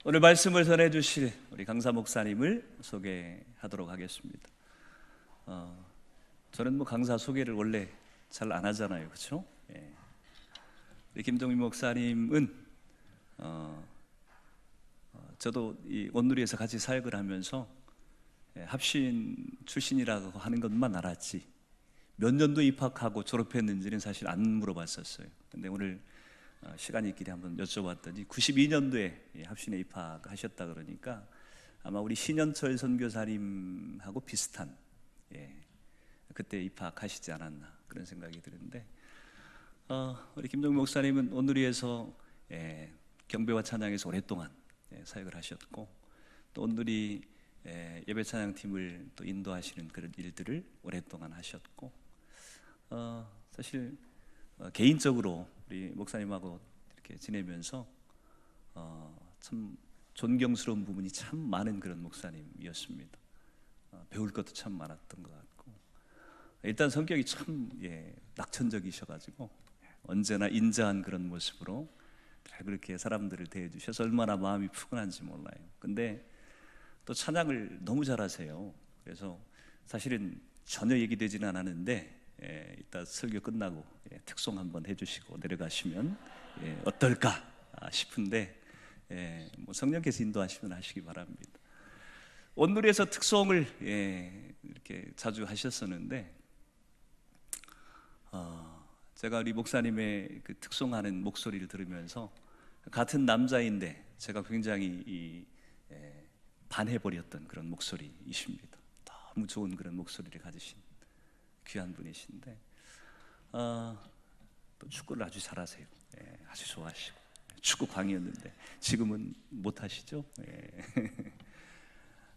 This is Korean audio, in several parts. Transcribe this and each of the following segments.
오늘 말씀을 전해 주실 우리 강사 목사님을 소개하도록 하겠습니다. 저는 강사 소개를 원래 잘 안 하잖아요, 그렇죠? 우리 김종민 목사님은 저도 이 온누리에서 같이 사역을 하면서 합신 출신이라고 하는 것만 알았지 몇 년도 입학하고 졸업했는지는 사실 안 물어봤었어요. 근데 오늘 시간이 있길래 한번 여쭤봤더니 92년도에 합신에 입학하셨다 그러니까 아마 우리 신현철 선교사님하고 비슷한 그때 입학하시지 않았나 그런 생각이 드는데, 우리 김종민 목사님은 온누리에서 경배와 찬양에서 오랫동안 사역을 하셨고, 또 온누리 예배 찬양팀을 또 인도하시는 그런 일들을 오랫동안 하셨고, 사실 개인적으로 우리 목사님하고 이렇게 지내면서 참 존경스러운 부분이 참 많은 그런 목사님이었습니다. 배울 것도 참 많았던 것 같고, 일단 성격이 참 낙천적이셔가지고 언제나 인자한 그런 모습으로 그렇게 사람들을 대해주셔서 얼마나 마음이 푸근한지 몰라요. 근데 또 찬양을 너무 잘하세요. 그래서 사실은 전혀 얘기되지는 않았는데 이따 설교 끝나고 특송 한번 해주시고 내려가시면 어떨까 싶은데, 성령께서 인도하시면 하시기 바랍니다. 온누리에서 특송을 이렇게 자주 하셨었는데, 제가 우리 목사님의 그 특송하는 목소리를 들으면서 같은 남자인데 제가 굉장히 반해버렸던 그런 목소리이십니다. 너무 좋은 그런 목소리를 가지신 귀한 분이신데, 또 축구를 아주 잘하세요. 아주 좋아하시고 축구 광이었는데 지금은 못 하시죠?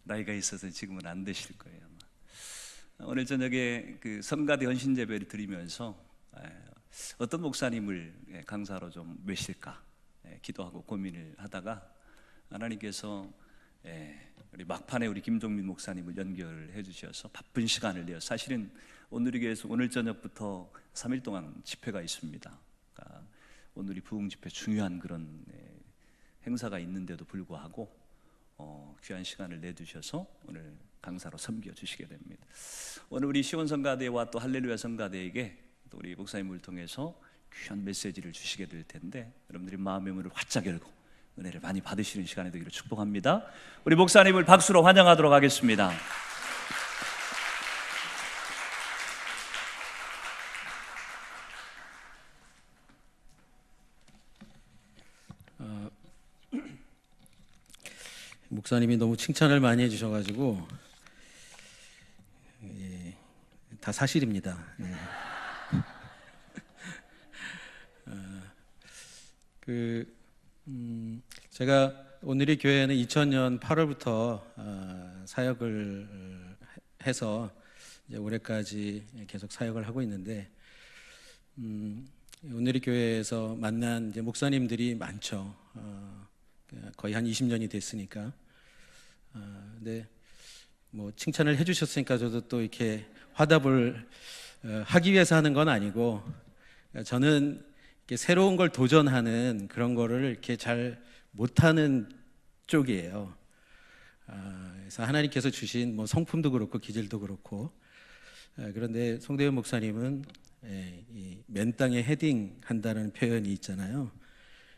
나이가 있어서 지금은 안 되실 거예요 아마. 오늘 저녁에 그 성가대 헌신 예배를 드리면서 어떤 목사님을 강사로 좀 모실까 기도하고 고민을 하다가 하나님께서 우리 막판에 우리 김종민 목사님을 연결해 주셔서 바쁜 시간을 내어, 사실은 온누리교회에서 오늘 저녁부터 3일 동안 집회가 있습니다. 그러니까 온누리 부흥 집회 중요한 그런 행사가 있는데도 불구하고 귀한 시간을 내주셔서 오늘 강사로 섬겨 주시게 됩니다. 오늘 우리 시온 성가대와 또 할렐루야 성가대에게 또 우리 목사님을 통해서 귀한 메시지를 주시게 될 텐데, 여러분들이 마음의 문을 활짝 열고 은혜를 많이 받으시는 시간이 되기를 축복합니다. 우리 목사님을 박수로 환영하도록 하겠습니다. 목사님이 너무 칭찬을 많이 해주셔가지고 다 사실입니다. 제가 온누리 교회는 2000년 8월부터 사역을 해서 이제 올해까지 계속 사역을 하고 있는데, 온누리 교회에서 만난 이제 목사님들이 많죠. 거의 한 20년이 됐으니까. 근데 뭐 칭찬을 해주셨으니까 저도 또 이렇게 화답을 하기 위해서 하는 건 아니고, 저는 이렇게 새로운 걸 도전하는 그런 거를 이렇게 잘 못하는 쪽이에요. 그래서 하나님께서 주신 뭐 성품도 그렇고 기질도 그렇고, 그런데 송대현 목사님은 이 맨 땅에 헤딩 한다는 표현이 있잖아요.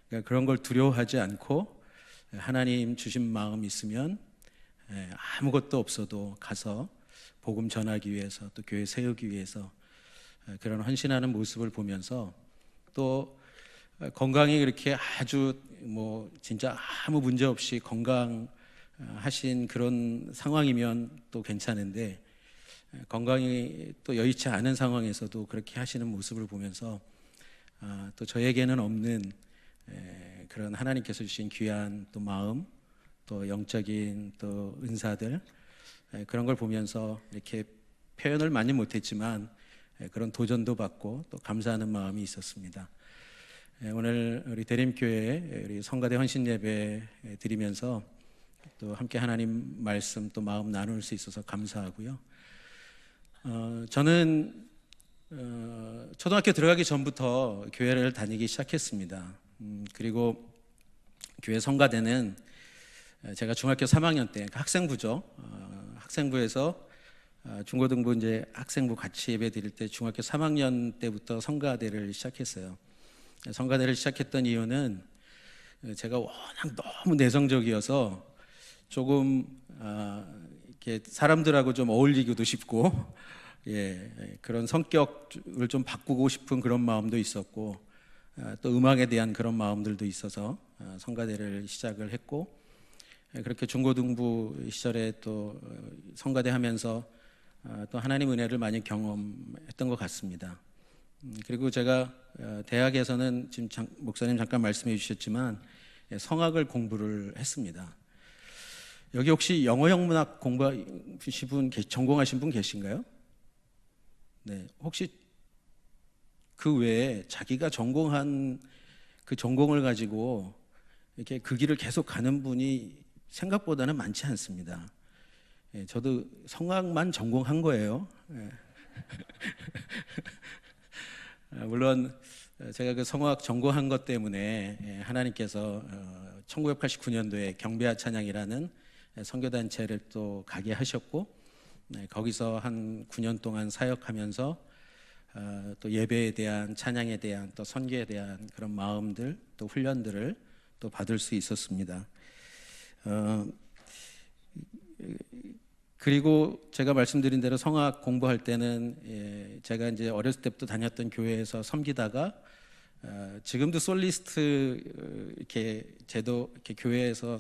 그러니까 그런 걸 두려워하지 않고 하나님 주신 마음 있으면 아무것도 없어도 가서 복음 전하기 위해서, 또 교회 세우기 위해서 그런 헌신하는 모습을 보면서, 또 건강이 그렇게 아주 뭐 진짜 아무 문제 없이 건강하신 그런 상황이면 또 괜찮은데, 건강이 또 여의치 않은 상황에서도 그렇게 하시는 모습을 보면서 또 저에게는 없는 그런 하나님께서 주신 귀한 또 마음, 또 영적인 또 은사들, 그런 걸 보면서 이렇게 표현을 많이 못했지만 그런 도전도 받고 또 감사하는 마음이 있었습니다. 오늘 우리 대림교회 우리 성가대 헌신 예배 드리면서 또 함께 하나님 말씀 또 마음 나눌 수 있어서 감사하고요. 저는 초등학교 들어가기 전부터 교회를 다니기 시작했습니다. 그리고 교회 성가대는 제가 중학교 3학년 때 학생부죠. 학생부에서 중고등부 이제 학생부 같이 예배 드릴 때 중학교 3학년 때부터 성가대를 시작했어요. 성가대를 시작했던 이유는 제가 워낙 너무 내성적이어서 조금 이렇게 사람들하고 좀 어울리기도 쉽고, 그런 성격을 좀 바꾸고 싶은 그런 마음도 있었고, 또 음악에 대한 그런 마음들도 있어서 성가대를 시작을 했고, 그렇게 중고등부 시절에 또 성가대 하면서 또 하나님 은혜를 많이 경험했던 것 같습니다. 그리고 제가 대학에서는 지금 목사님 잠깐 말씀해 주셨지만 성악을 공부를 했습니다. 여기 혹시 영어 영문학 공부하신 분, 전공하신 분 계신가요? 네, 혹시 그 외에 자기가 전공한 그 전공을 가지고 이렇게 그 길을 계속 가는 분이 생각보다는 많지 않습니다. 저도 성악만 전공한 거예요. 물론 제가 그 성악 전공한 것 때문에 하나님께서 1989년도에 경배와 찬양이라는 선교단체를 또 가게 하셨고, 거기서 한 9년 동안 사역하면서 또 예배에 대한, 찬양에 대한, 또 선교에 대한 그런 마음들, 또 훈련들을 또 받을 수 있었습니다. 그리고 제가 말씀드린 대로 성악 공부할 때는 제가 이제 어렸을 때부터 다녔던 교회에서 섬기다가 지금도 솔리스트 이렇게 제도 이렇게 교회에서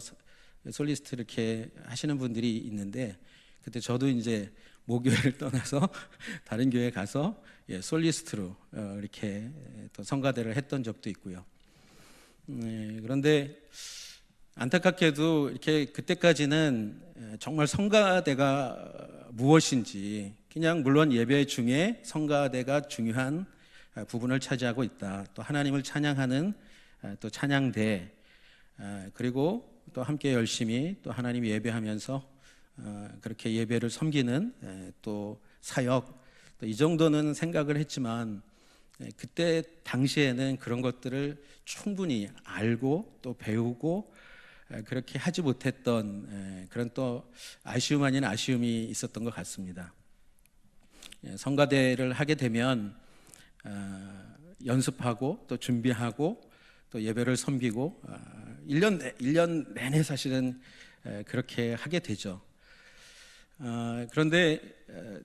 솔리스트를 이렇게 하시는 분들이 있는데, 그때 저도 이제 모교회를 떠나서 다른 교회에 가서 솔리스트로 이렇게 또 성가대를 했던 적도 있고요. 그런데 안타깝게도 이렇게 그때까지는 정말 성가대가 무엇인지, 그냥 물론 예배 중에 성가대가 중요한 부분을 차지하고 있다. 또 하나님을 찬양하는 또 찬양대, 그리고 또 함께 열심히 또 하나님 예배하면서 그렇게 예배를 섬기는 또 사역, 또 이 정도는 생각을 했지만, 그때 당시에는 그런 것들을 충분히 알고 또 배우고 그렇게 하지 못했던 그런 또 아쉬움 아닌 아쉬움이 있었던 것 같습니다. 성가대를 하게 되면 연습하고 또 준비하고 또 예배를 섬기고 1년 내내 사실은 그렇게 하게 되죠. 그런데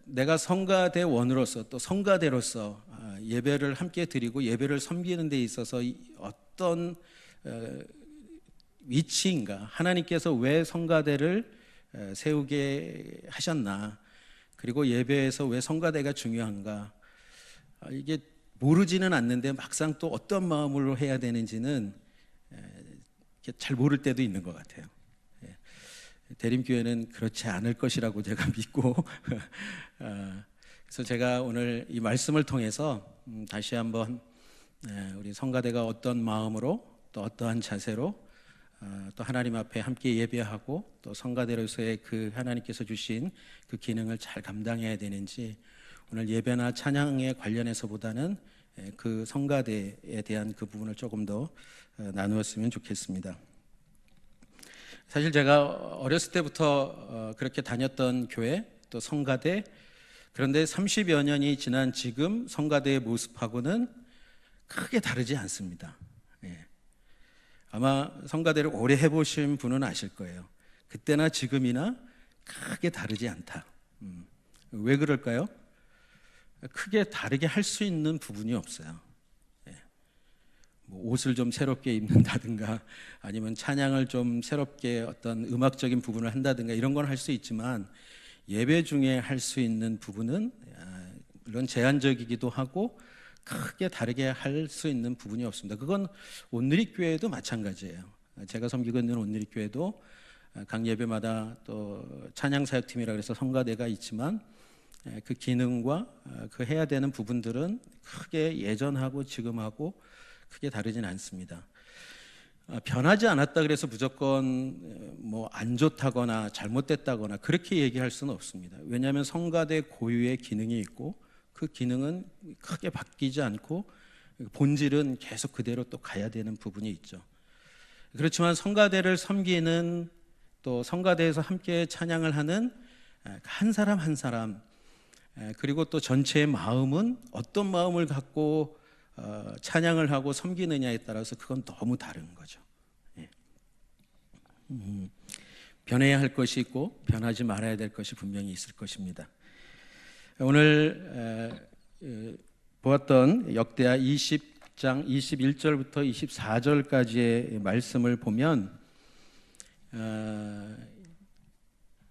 내가 성가대원으로서 또 성가대로서 예배를 함께 드리고 예배를 섬기는 데 있어서 어떤 위치인가, 하나님께서 왜 성가대를 세우게 하셨나, 그리고 예배에서 왜 성가대가 중요한가, 이게 모르지는 않는데 막상 또 어떤 마음으로 해야 되는지는 잘 모를 때도 있는 것 같아요. 대림교회는 그렇지 않을 것이라고 제가 믿고 그래서 제가 오늘 이 말씀을 통해서 다시 한번 우리 성가대가 어떤 마음으로 또 어떠한 자세로 또 하나님 앞에 함께 예배하고 또 성가대로서의 그 하나님께서 주신 그 기능을 잘 감당해야 되는지, 오늘 예배나 찬양에 관련해서보다는 그 성가대에 대한 그 부분을 조금 더 나누었으면 좋겠습니다. 사실 제가 어렸을 때부터 그렇게 다녔던 교회, 또 성가대, 그런데 30여 년이 지난 지금 성가대의 모습하고는 크게 다르지 않습니다. 아마 성가대를 오래 해보신 분은 아실 거예요. 그때나 지금이나 크게 다르지 않다. 왜 그럴까요? 크게 다르게 할 수 있는 부분이 없어요. 뭐 옷을 좀 새롭게 입는다든가, 아니면 찬양을 좀 새롭게 어떤 음악적인 부분을 한다든가, 이런 건 할 수 있지만 예배 중에 할 수 있는 부분은 물론 제한적이기도 하고 크게 다르게 할 수 있는 부분이 없습니다. 그건 온누리교회도 마찬가지예요. 제가 섬기고 있는 온누리교회도 각 예배마다 또 찬양사역팀이라 그래서 성가대가 있지만 그 기능과 그 해야 되는 부분들은 크게 예전하고 지금하고 크게 다르진 않습니다. 변하지 않았다 그래서 무조건 뭐 안 좋다거나 잘못됐다거나 그렇게 얘기할 수는 없습니다. 왜냐하면 성가대 고유의 기능이 있고 그 기능은 크게 바뀌지 않고 본질은 계속 그대로 또 가야 되는 부분이 있죠. 그렇지만 성가대를 섬기는 또 성가대에서 함께 찬양을 하는 한 사람 한 사람, 그리고 또 전체의 마음은 어떤 마음을 갖고 찬양을 하고 섬기느냐에 따라서 그건 너무 다른 거죠. 변해야 할 것이 있고 변하지 말아야 될 것이 분명히 있을 것입니다. 오늘 보았던 역대하 20장 21절부터 24절까지의 말씀을 보면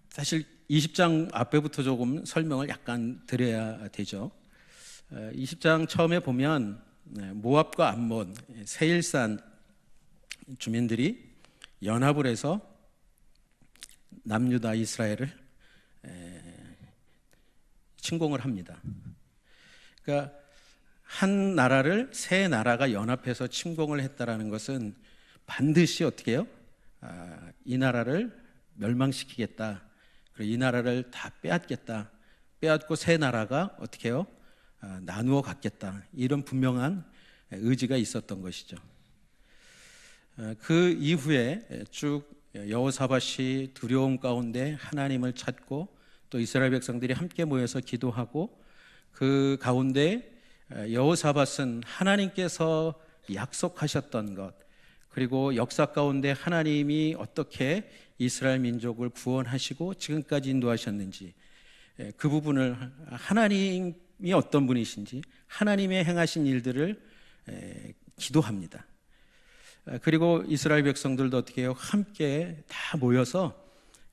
사실 20장 앞에부터 조금 설명을 약간 드려야 되죠. 20장 처음에 보면 모압과 암몬, 세일산 주민들이 연합을 해서 남유다 이스라엘을 침공을 합니다. 그러니까 한 나라를 세 나라가 연합해서 침공을 했다라는 것은 반드시 어떻게 해요? 이 나라를 멸망시키겠다. 그리고 이 나라를 다 빼앗겠다. 빼앗고 세 나라가 어떻게 해요? 나누어 갖겠다. 이런 분명한 의지가 있었던 것이죠. 그 이후에 쭉 여호사밧이 두려움 가운데 하나님을 찾고 또 이스라엘 백성들이 함께 모여서 기도하고 그 가운데 여호사밧은 하나님께서 약속하셨던 것 그리고 역사 가운데 하나님이 어떻게 이스라엘 민족을 구원하시고 지금까지 인도하셨는지 그 부분을 하나님이 어떤 분이신지 하나님의 행하신 일들을 기도합니다. 그리고 이스라엘 백성들도 어떻게 해요? 함께 다 모여서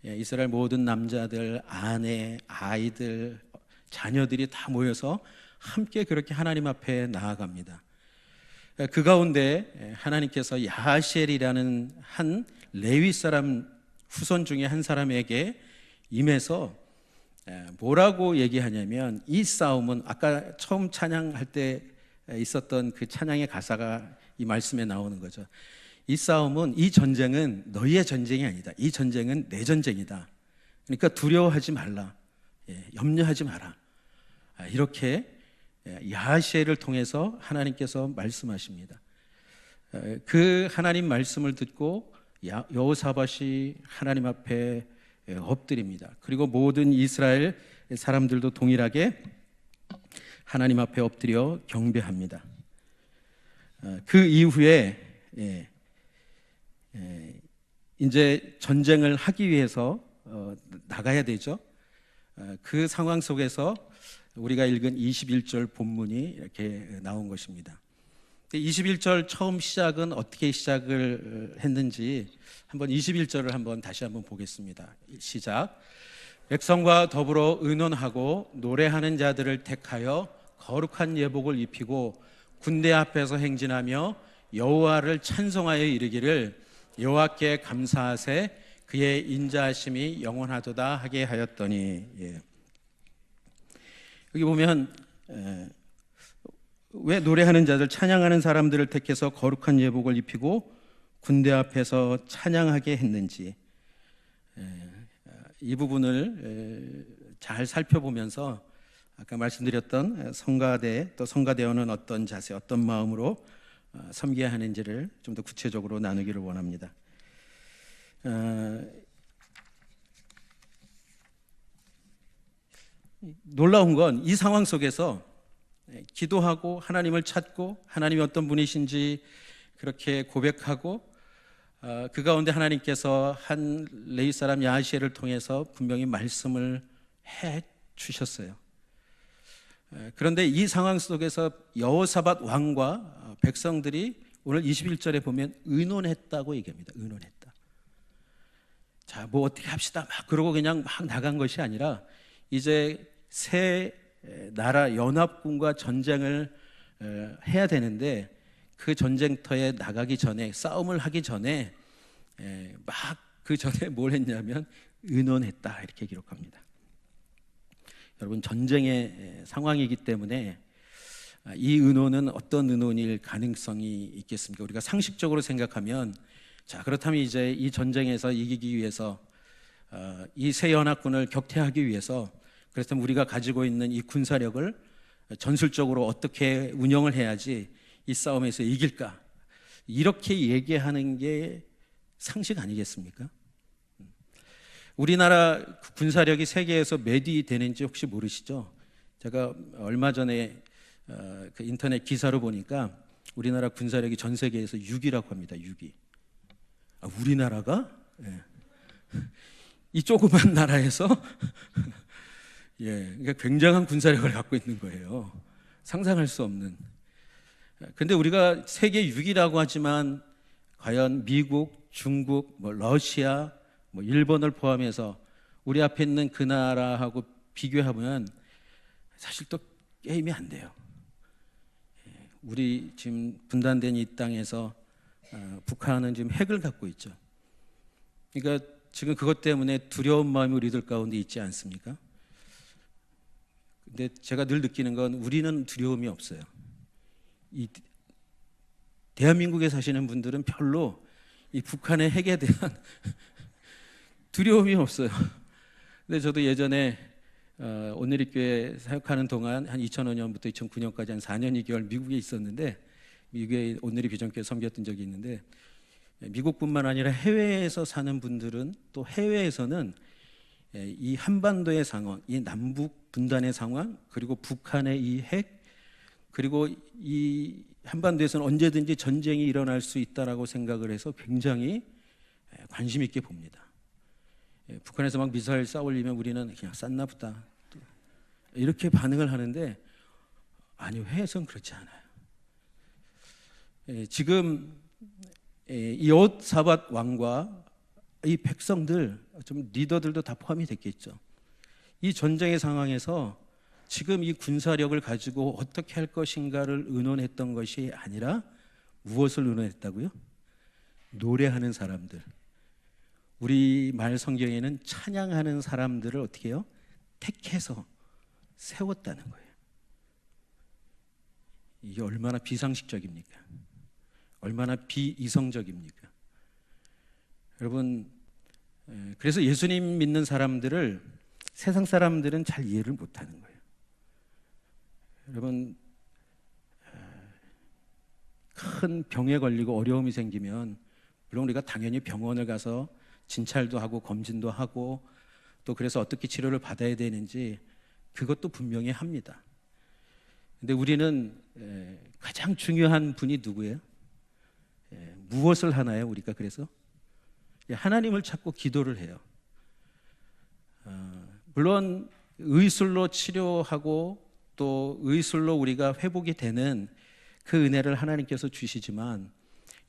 이스라엘 모든 남자들, 아내, 아이들, 자녀들이 다 모여서 함께 그렇게 하나님 앞에 나아갑니다. 그 가운데 하나님께서 야하시엘이라는 한 레위 사람 후손 중에 한 사람에게 임해서 뭐라고 얘기하냐면 이 싸움은 아까 처음 찬양할 때 있었던 그 찬양의 가사가 이 말씀에 나오는 거죠. 이 싸움은, 이 전쟁은 너희의 전쟁이 아니다. 이 전쟁은 내 전쟁이다. 그러니까 두려워하지 말라. 염려하지 마라. 이렇게 야하시엘을 통해서 하나님께서 말씀하십니다. 그 하나님 말씀을 듣고 여호사밧이 하나님 앞에 엎드립니다. 그리고 모든 이스라엘 사람들도 동일하게 하나님 앞에 엎드려 경배합니다. 그 이후에 이제 전쟁을 하기 위해서 나가야 되죠. 그 상황 속에서 우리가 읽은 21절 본문이 이렇게 나온 것입니다. 21절 처음 시작은 어떻게 시작을 했는지 한번 21절을 한번 다시 한번 보겠습니다. 시작. 백성과 더불어 의논하고 노래하는 자들을 택하여 거룩한 예복을 입히고 군대 앞에서 행진하며 여호와를 찬송하여 이르기를 여호와께 감사하세 그의 인자하심이 영원하도다 하게 하였더니. 여기 보면 왜 노래하는 자들, 찬양하는 사람들을 택해서 거룩한 예복을 입히고 군대 앞에서 찬양하게 했는지 이 부분을 잘 살펴보면서 아까 말씀드렸던 성가대 또 성가대원은 어떤 자세, 어떤 마음으로 섬겨야 하는지를 좀 더 구체적으로 나누기를 원합니다. 놀라운 건 이 상황 속에서 기도하고 하나님을 찾고 하나님이 어떤 분이신지 그렇게 고백하고 그 가운데 하나님께서 한 레위 사람 야하시엘을 통해서 분명히 말씀을 해 주셨어요. 그런데 이 상황 속에서 여호사밧 왕과 백성들이 오늘 21절에 보면 의논했다고 얘기합니다. 의논했다. 자, 뭐 어떻게 합시다. 막 그러고 그냥 막 나간 것이 아니라 이제 새 나라 연합군과 전쟁을 해야 되는데 그 전쟁터에 나가기 전에 싸움을 하기 전에 막 그 전에 뭘 했냐면 의논했다 이렇게 기록합니다. 여러분 전쟁의 상황이기 때문에 이 의논은 어떤 의논일 가능성이 있겠습니까? 우리가 상식적으로 생각하면 자 그렇다면 이제 이 전쟁에서 이기기 위해서 이 새 연합군을 격퇴하기 위해서 그렇다면 우리가 가지고 있는 이 군사력을 전술적으로 어떻게 운영을 해야지 이 싸움에서 이길까? 이렇게 얘기하는 게 상식 아니겠습니까? 우리나라 군사력이 세계에서 몇 위 되는지 혹시 모르시죠? 제가 얼마 전에 그 인터넷 기사로 보니까 우리나라 군사력이 전 세계에서 6위라고 합니다. 6위. 아, 우리나라가? 예. 이 조그만 나라에서 예, 그러니까 굉장한 군사력을 갖고 있는 거예요. 상상할 수 없는. 근데 우리가 세계 6위라고 하지만 과연 미국, 중국, 뭐 러시아, 뭐 일본을 포함해서 우리 앞에 있는 그 나라하고 비교하면 사실 또 게임이 안 돼요. 우리 지금 분단된 이 땅에서 북한은 지금 핵을 갖고 있죠. 그러니까 지금 그것 때문에 두려운 마음이 우리들 가운데 있지 않습니까? 근데 제가 늘 느끼는 건 우리는 두려움이 없어요. 이 대한민국에 사시는 분들은 별로 이 북한의 핵에 대한 두려움이 없어요. 근데 저도 예전에 온누리교회 사역하는 동안 한 2005년부터 2009년까지 한 4년 2개월 미국에 있었는데, 미국에 온누리 비전교회 섬겼던 적이 있는데, 미국뿐만 아니라 해외에서 사는 분들은 또 해외에서는 이 한반도의 상황, 이 남북 분단의 상황, 그리고 북한의 이 핵, 그리고 이 한반도에서는 언제든지 전쟁이 일어날 수 있다라고 생각을 해서 굉장히 관심 있게 봅니다. 북한에서 막 미사일 쏴올리면 우리는 그냥 쐈나 보다 이렇게 반응을 하는데, 아니요, 해외에서는 그렇지 않아요. 지금 이 여호사밧 왕과 이 백성들, 좀 리더들도 다 포함이 됐겠죠. 이 전쟁의 상황에서 지금 이 군사력을 가지고 어떻게 할 것인가를 의논했던 것이 아니라 무엇을 의논했다고요? 노래하는 사람들. 우리 말 성경에는 찬양하는 사람들을 어떻게 해요? 택해서 세웠다는 거예요. 이게 얼마나 비상식적입니까? 얼마나 비이성적입니까? 여러분, 그래서 예수님 믿는 사람들을 세상 사람들은 잘 이해를 못하는 거예요. 여러분, 큰 병에 걸리고 어려움이 생기면 물론 우리가 당연히 병원을 가서 진찰도 하고 검진도 하고 또 그래서 어떻게 치료를 받아야 되는지 그것도 분명히 합니다. 근데 우리는 가장 중요한 분이 누구예요? 무엇을 하나요? 우리가 그래서 하나님을 찾고 기도를 해요. 물론 의술로 치료하고 또 의술로 우리가 회복이 되는 그 은혜를 하나님께서 주시지만,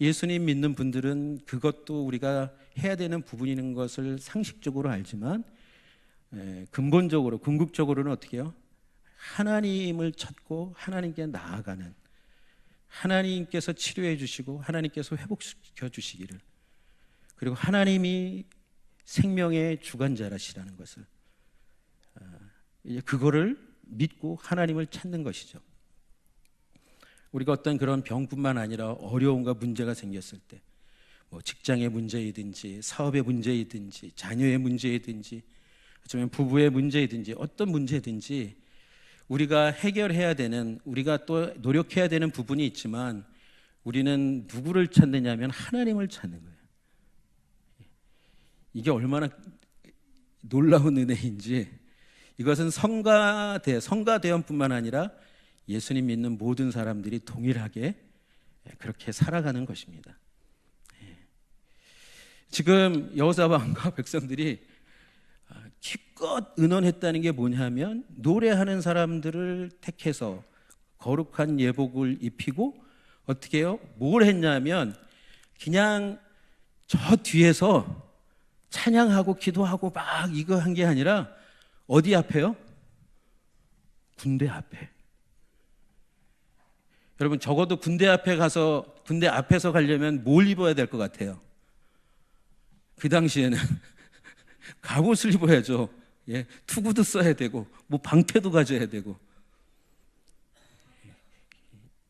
예수님 믿는 분들은 그것도 우리가 해야 되는 부분인 것을 상식적으로 알지만 근본적으로, 궁극적으로는 어떻게 해요? 하나님을 찾고 하나님께 나아가는, 하나님께서 치료해 주시고 하나님께서 회복시켜 주시기를, 그리고 하나님이 생명의 주관자라시라는 것을, 그거를 믿고 하나님을 찾는 것이죠. 우리가 어떤 그런 병뿐만 아니라 어려움과 문제가 생겼을 때, 뭐 직장의 문제이든지 사업의 문제이든지 자녀의 문제이든지 어쩌면 부부의 문제이든지 어떤 문제든지 우리가 해결해야 되는, 우리가 또 노력해야 되는 부분이 있지만 우리는 누구를 찾느냐면 하나님을 찾는 거예요. 이게 얼마나 놀라운 은혜인지, 이것은 성가대원뿐만 아니라 예수님 믿는 모든 사람들이 동일하게 그렇게 살아가는 것입니다. 지금 여호사밧 왕과 백성들이 기껏 의논했다는 게 뭐냐면, 노래하는 사람들을 택해서 거룩한 예복을 입히고 어떻게 해요? 뭘 했냐면 그냥 저 뒤에서 찬양하고 기도하고 막 이거 한 게 아니라 어디 앞에요? 군대 앞에. 여러분, 적어도 군대 앞에서 가려면 뭘 입어야 될 것 같아요? 그 당시에는 갑옷을 입어야죠. 예, 투구도 써야 되고 뭐 방패도 가져야 되고.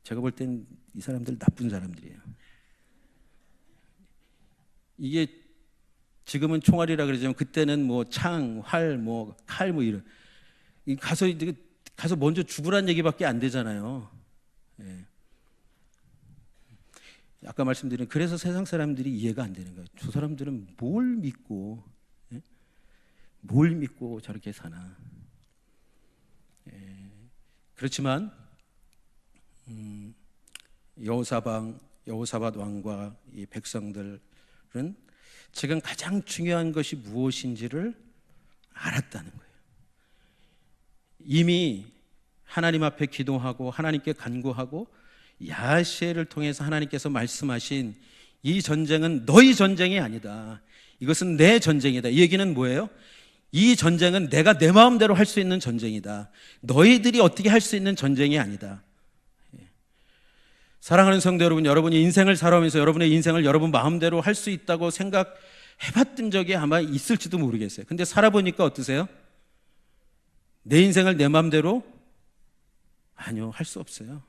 제가 볼 땐 이 사람들 나쁜 사람들이에요. 이게 지금은 총알이라 그러지만 그때는 뭐 창, 활, 뭐 칼, 뭐 이런, 가서 먼저 죽으란 얘기밖에 안 되잖아요. 예. 아까 말씀드린, 그래서 세상 사람들이 이해가 안 되는 거예요. 저 사람들은 뭘 믿고, 예? 뭘 믿고 저렇게 사나. 그렇지만 여호사밧 왕과 이 백성들은 지금 가장 중요한 것이 무엇인지를 알았다는 거예요. 이미 하나님 앞에 기도하고 하나님께 간구하고 야시엘을 통해서 하나님께서 말씀하신 이 전쟁은 너희 전쟁이 아니다. 이것은 내 전쟁이다. 이 얘기는 뭐예요? 이 전쟁은 내가 내 마음대로 할 수 있는 전쟁이다. 너희들이 어떻게 할 수 있는 전쟁이 아니다. 사랑하는 성도 여러분, 여러분이 인생을 살아오면서 여러분의 인생을 여러분 마음대로 할 수 있다고 생각해봤던 적이 아마 있을지도 모르겠어요. 근데 살아보니까 어떠세요? 내 인생을 내 마음대로? 아니요, 할 수 없어요.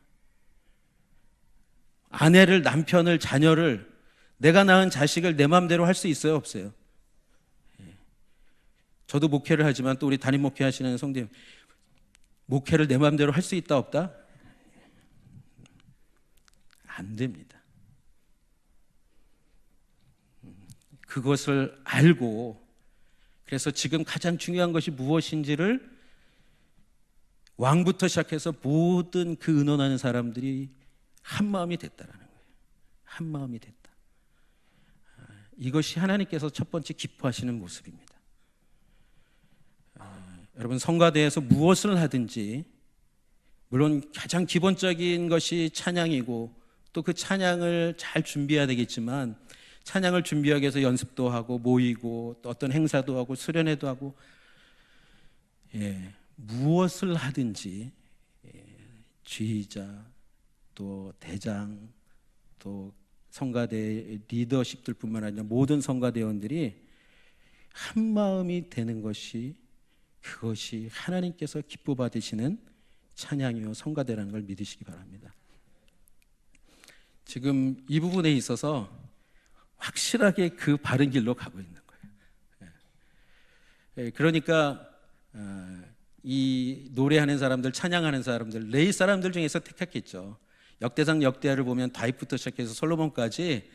아내를, 남편을, 자녀를, 내가 낳은 자식을 내 마음대로 할 수 있어요, 없어요? 저도 목회를 하지만 또 우리 담임 목회하시는 성도님, 목회를 내 마음대로 할 수 있다, 없다? 안 됩니다. 그것을 알고, 그래서 지금 가장 중요한 것이 무엇인지를 왕부터 시작해서 모든 그 의논하는 사람들이 한 마음이 됐다라는 거예요. 한 마음이 됐다. 이것이 하나님께서 첫 번째 기뻐하시는 모습입니다. 여러분, 성가대에서 무엇을 하든지 물론 가장 기본적인 것이 찬양이고 또 그 찬양을 잘 준비해야 되겠지만 찬양을 준비하기 위해서 연습도 하고 모이고 또 어떤 행사도 하고 수련회도 하고 무엇을 하든지 지휘자 또 대장 또 성가대 리더십들뿐만 아니라 모든 성가대원들이 한 마음이 되는 것이 그것이 하나님께서 기뻐 받으시는 찬양이요 성가대라는 걸 믿으시기 바랍니다. 지금 이 부분에 있어서 확실하게 그 바른 길로 가고 있는 거예요. 그러니까 이 노래하는 사람들, 찬양하는 사람들, 레위 사람들 중에서 택했겠죠. 역대상 역대하를 보면 다윗부터 시작해서 솔로몬까지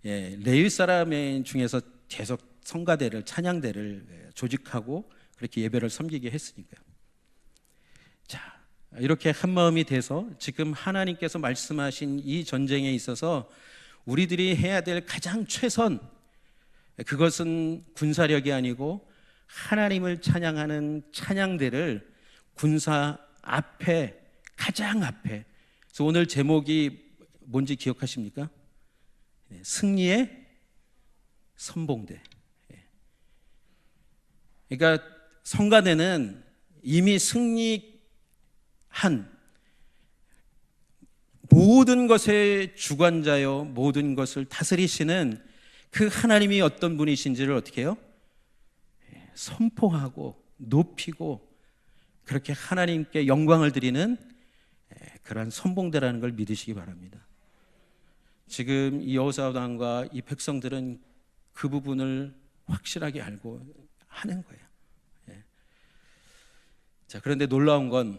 레위 사람 중에서 계속 성가대를, 찬양대를 조직하고 그렇게 예배를 섬기게 했으니까요. 자, 이렇게 한 마음이 돼서 지금 하나님께서 말씀하신 이 전쟁에 있어서 우리들이 해야 될 가장 최선, 그것은 군사력이 아니고 하나님을 찬양하는 찬양대를 군사 앞에, 가장 앞에. 그래서 오늘 제목이 뭔지 기억하십니까? 승리의 선봉대. 그러니까 성가대는 이미 승리한 모든 것의 주관자요, 모든 것을 다스리시는 그 하나님이 어떤 분이신지를 어떻게 해요? 선포하고 높이고 그렇게 하나님께 영광을 드리는 그러한 선봉대라는 걸 믿으시기 바랍니다. 지금 이 여호사밧 왕과 이 백성들은 그 부분을 확실하게 알고 하는 거예요. 자, 그런데 놀라운 건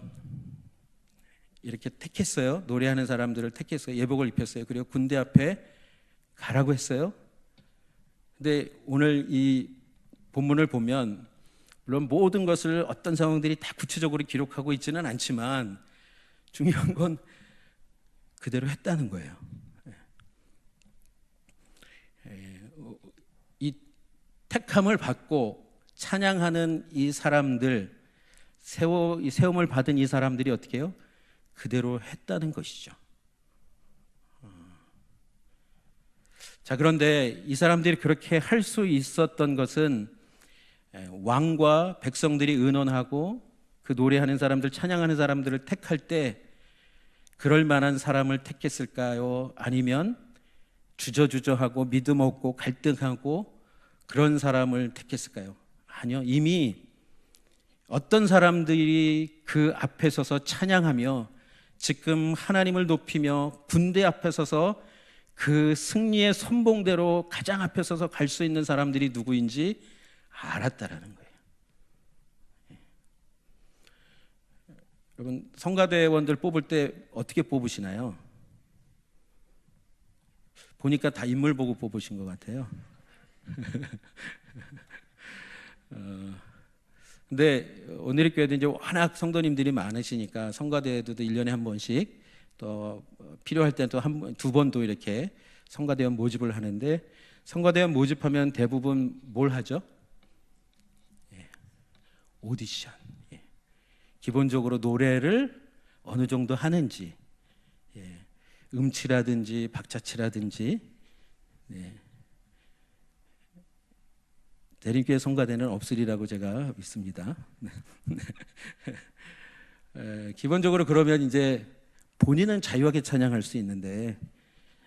이렇게 택했어요. 노래하는 사람들을 택했어요. 예복을 입혔어요. 그리고 군대 앞에 가라고 했어요. 근데 오늘 이 본문을 보면 물론 모든 것을 어떤 상황들이 다 구체적으로 기록하고 있지는 않지만 중요한 건 그대로 했다는 거예요. 이 택함을 받고 찬양하는 이 사람들, 세움을 받은 이 사람들이 어떻게 해요? 그대로 했다는 것이죠. 자, 그런데 이 사람들이 그렇게 할 수 있었던 것은 왕과 백성들이 의논하고 그 노래하는 사람들, 찬양하는 사람들을 택할 때 그럴 만한 사람을 택했을까요? 아니면 주저주저하고 믿음 없고 갈등하고 그런 사람을 택했을까요? 아니요. 이미 어떤 사람들이 그 앞에 서서 찬양하며 지금 하나님을 높이며 군대 앞에 서서 그 승리의 선봉대로 가장 앞에 서서 갈 수 있는 사람들이 누구인지 알았다라는 거예요. 여러분, 성가대원들 뽑을 때 어떻게 뽑으시나요? 보니까 다 인물 보고 뽑으신 것 같아요. 근데 오늘의 교회도 이제 워낙 성도님들이 많으시니까 성가대회도 1년에 한 번씩 또 필요할 때는 또 두 번도 이렇게 성가대원 모집을 하는데, 성가대원 모집하면 대부분 뭘 하죠? 오디션. 기본적으로 노래를 어느 정도 하는지, 음치라든지 박자치라든지. 대림교회 성가대는 없으리라고 제가 믿습니다. 기본적으로 그러면 이제 본인은 자유하게 찬양할 수 있는데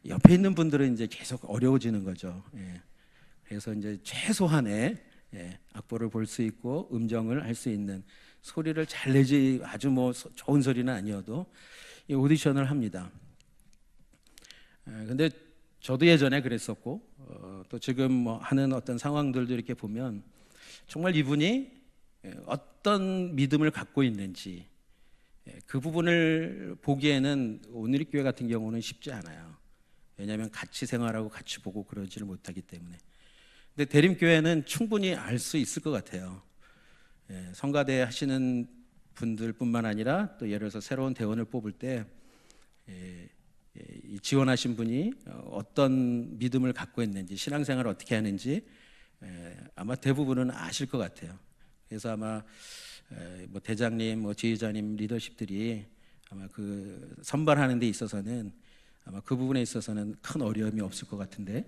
옆에 있는 분들은 이제 계속 어려워지는 거죠. 그래서 이제 최소한의 악보를 볼 수 있고 음정을 할 수 있는, 소리를 잘 내지 아주 뭐 좋은 소리는 아니어도 이 오디션을 합니다. 근데 저도 예전에 그랬었고, 또 지금 뭐 하는 어떤 상황들도 이렇게 보면 정말 이분이 어떤 믿음을 갖고 있는지 그 부분을 보기에는 오늘의 교회 같은 경우는 쉽지 않아요. 왜냐하면 같이 생활하고 같이 보고 그러지를 못하기 때문에. 근데 대림교회는 충분히 알 수 있을 것 같아요. 성가대 하시는 분들뿐만 아니라 또 예를 들어서 새로운 대원을 뽑을 때 지원하신 분이 어떤 믿음을 갖고 있는지, 신앙생활을 어떻게 하는지 아마 대부분은 아실 것 같아요. 그래서 아마 뭐 대장님, 뭐 지휘자님, 리더십들이 아마 그 선발하는 데 있어서는 아마 그 부분에 있어서는 큰 어려움이 없을 것 같은데,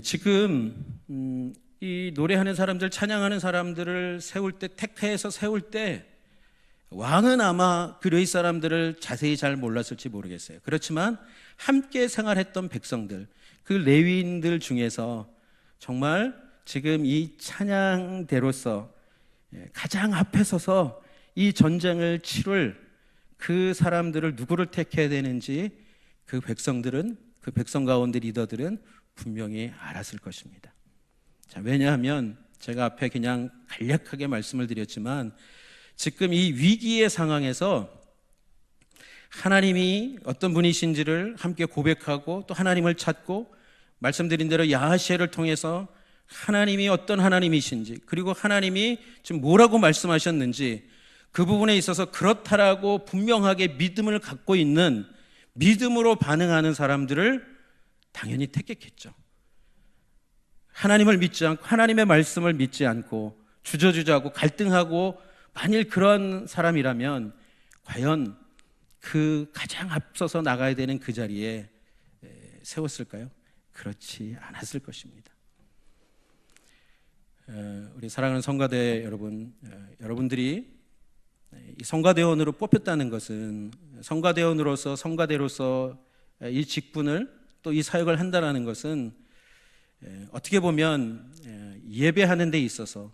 지금 이 노래하는 사람들, 찬양하는 사람들을 세울 때, 택해서 세울 때 왕은 아마 그 레위 사람들을 자세히 잘 몰랐을지 모르겠어요. 그렇지만 함께 생활했던 백성들, 그 레위인들 중에서 정말 지금 이 찬양대로서 가장 앞에 서서 이 전쟁을 치룰 그 사람들을 누구를 택해야 되는지 그 백성들은, 그 백성 가운데 리더들은 분명히 알았을 것입니다. 자, 왜냐하면 제가 앞에 그냥 간략하게 말씀을 드렸지만 지금 이 위기의 상황에서 하나님이 어떤 분이신지를 함께 고백하고 또 하나님을 찾고, 말씀드린 대로 야하시엘을 통해서 하나님이 어떤 하나님이신지, 그리고 하나님이 지금 뭐라고 말씀하셨는지 그 부분에 있어서 그렇다라고 분명하게 믿음을 갖고 있는, 믿음으로 반응하는 사람들을 당연히 택했겠죠. 하나님을 믿지 않고, 하나님의 말씀을 믿지 않고 주저주저하고 갈등하고, 만일 그런 사람이라면 과연 그 가장 앞서서 나가야 되는 그 자리에 세웠을까요? 그렇지 않았을 것입니다. 우리 사랑하는 성가대 여러분, 여러분들이 이 성가대원으로 뽑혔다는 것은 성가대원으로서, 성가대로서 이 직분을, 또 이 사역을 한다는 것은 어떻게 보면 예배하는 데 있어서,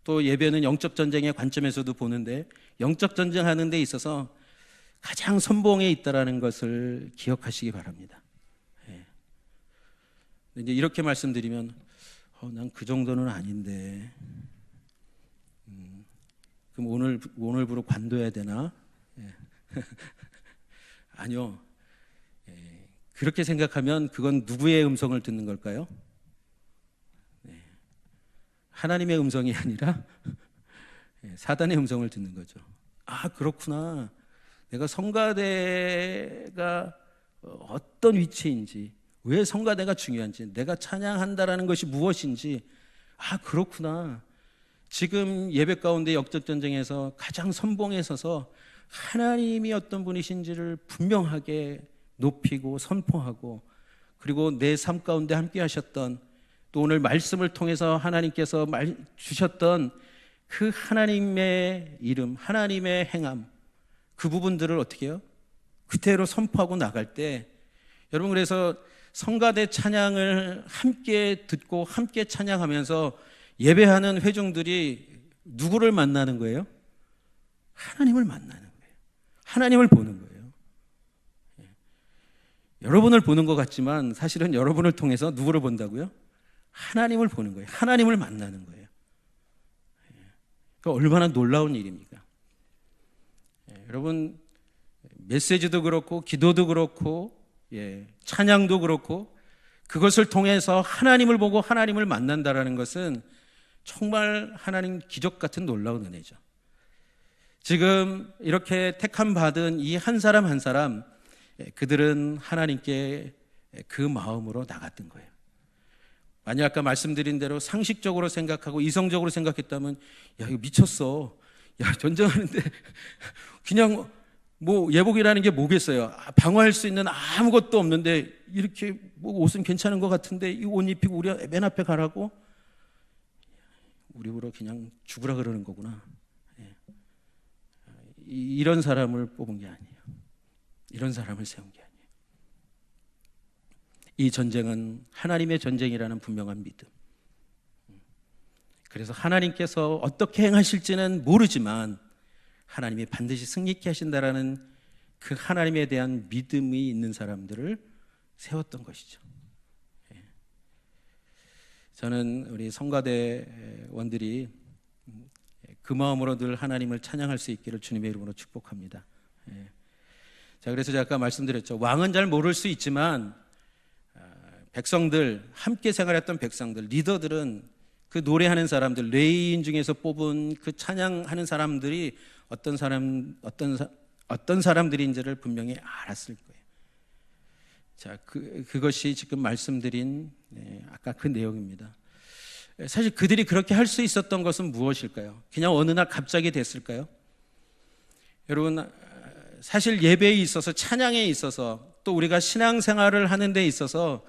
또 예배는 영적 전쟁의 관점에서도 보는데 영적 전쟁하는 데 있어서 가장 선봉에 있다라는 것을 기억하시기 바랍니다. 이제 이렇게 말씀드리면 난 그 정도는 아닌데, 그럼 오늘부로 관둬야 되나? 아니요. 그렇게 생각하면 그건 누구의 음성을 듣는 걸까요? 하나님의 음성이 아니라 사단의 음성을 듣는 거죠. 아, 그렇구나. 내가 성가대가 어떤 위치인지, 왜 성가대가 중요한지, 내가 찬양한다라는 것이 무엇인지, 아, 그렇구나. 지금 예배 가운데 역적 전쟁에서 가장 선봉에 서서 하나님이 어떤 분이신지를 분명하게 높이고 선포하고, 그리고 내 삶 가운데 함께 하셨던, 또 오늘 말씀을 통해서 하나님께서 주셨던 그 하나님의 이름, 하나님의 행함, 그 부분들을 어떻게 해요? 그대로 선포하고 나갈 때, 여러분, 그래서 성가대 찬양을 함께 듣고 함께 찬양하면서 예배하는 회중들이 누구를 만나는 거예요? 하나님을 만나는 거예요. 하나님을 보는 거예요. 여러분을 보는 것 같지만 사실은 여러분을 통해서 누구를 본다고요? 하나님을 보는 거예요. 하나님을 만나는 거예요. 그러니까 얼마나 놀라운 일입니까? 여러분, 메시지도 그렇고 기도도 그렇고 찬양도 그렇고, 그것을 통해서 하나님을 보고 하나님을 만난다라는 것은 정말 하나님 기적 같은 놀라운 은혜죠. 지금 이렇게 택함 받은 이 한 사람 한 사람, 그들은 하나님께 그 마음으로 나갔던 거예요. 만약 아까 말씀드린 대로 상식적으로 생각하고 이성적으로 생각했다면, 야, 이거 미쳤어. 야, 전쟁하는데 그냥 뭐 예복이라는 게 뭐겠어요? 방어할 수 있는 아무것도 없는데 이렇게 뭐 옷은 괜찮은 것 같은데 이 옷 입히고 우리 맨 앞에 가라고? 우리 보러 그냥 죽으라 그러는 거구나. 이런 사람을 뽑은 게 아니에요. 이런 사람을 세운 게 아니에요. 이 전쟁은 하나님의 전쟁이라는 분명한 믿음. 그래서 하나님께서 어떻게 행하실지는 모르지만 하나님이 반드시 승리케 하신다라는 그 하나님에 대한 믿음이 있는 사람들을 세웠던 것이죠. 저는 우리 성가대원들이 그 마음으로 늘 하나님을 찬양할 수 있기를 주님의 이름으로 축복합니다. 자, 그래서 제가 아까 말씀드렸죠. 왕은 잘 모를 수 있지만 백성들, 함께 생활했던 백성들, 리더들은 그 노래하는 사람들, 레위인 중에서 뽑은 그 찬양하는 사람들이 어떤 사람들인지를 분명히 알았을 거예요. 자, 그것이 지금 말씀드린 아까 그 내용입니다. 사실 그들이 그렇게 할 수 있었던 것은 무엇일까요? 그냥 어느 날 갑자기 됐을까요? 여러분, 사실 예배에 있어서, 찬양에 있어서, 또 우리가 신앙생활을 하는 데 있어서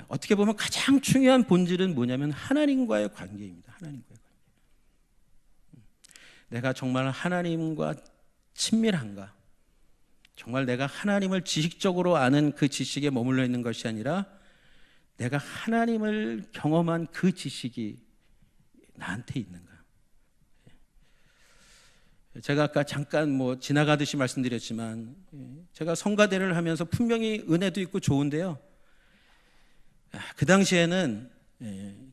어떻게 보면 가장 중요한 본질은 뭐냐면 하나님과의 관계입니다. 하나님과의 관계. 내가 정말 하나님과 친밀한가? 정말 내가 하나님을 지식적으로 아는 그 지식에 머물러 있는 것이 아니라 내가 하나님을 경험한 그 지식이 나한테 있는가? 제가 아까 잠깐 지나가듯이 말씀드렸지만 제가 성가대를 하면서 분명히 은혜도 있고 좋은데요. 그 당시에는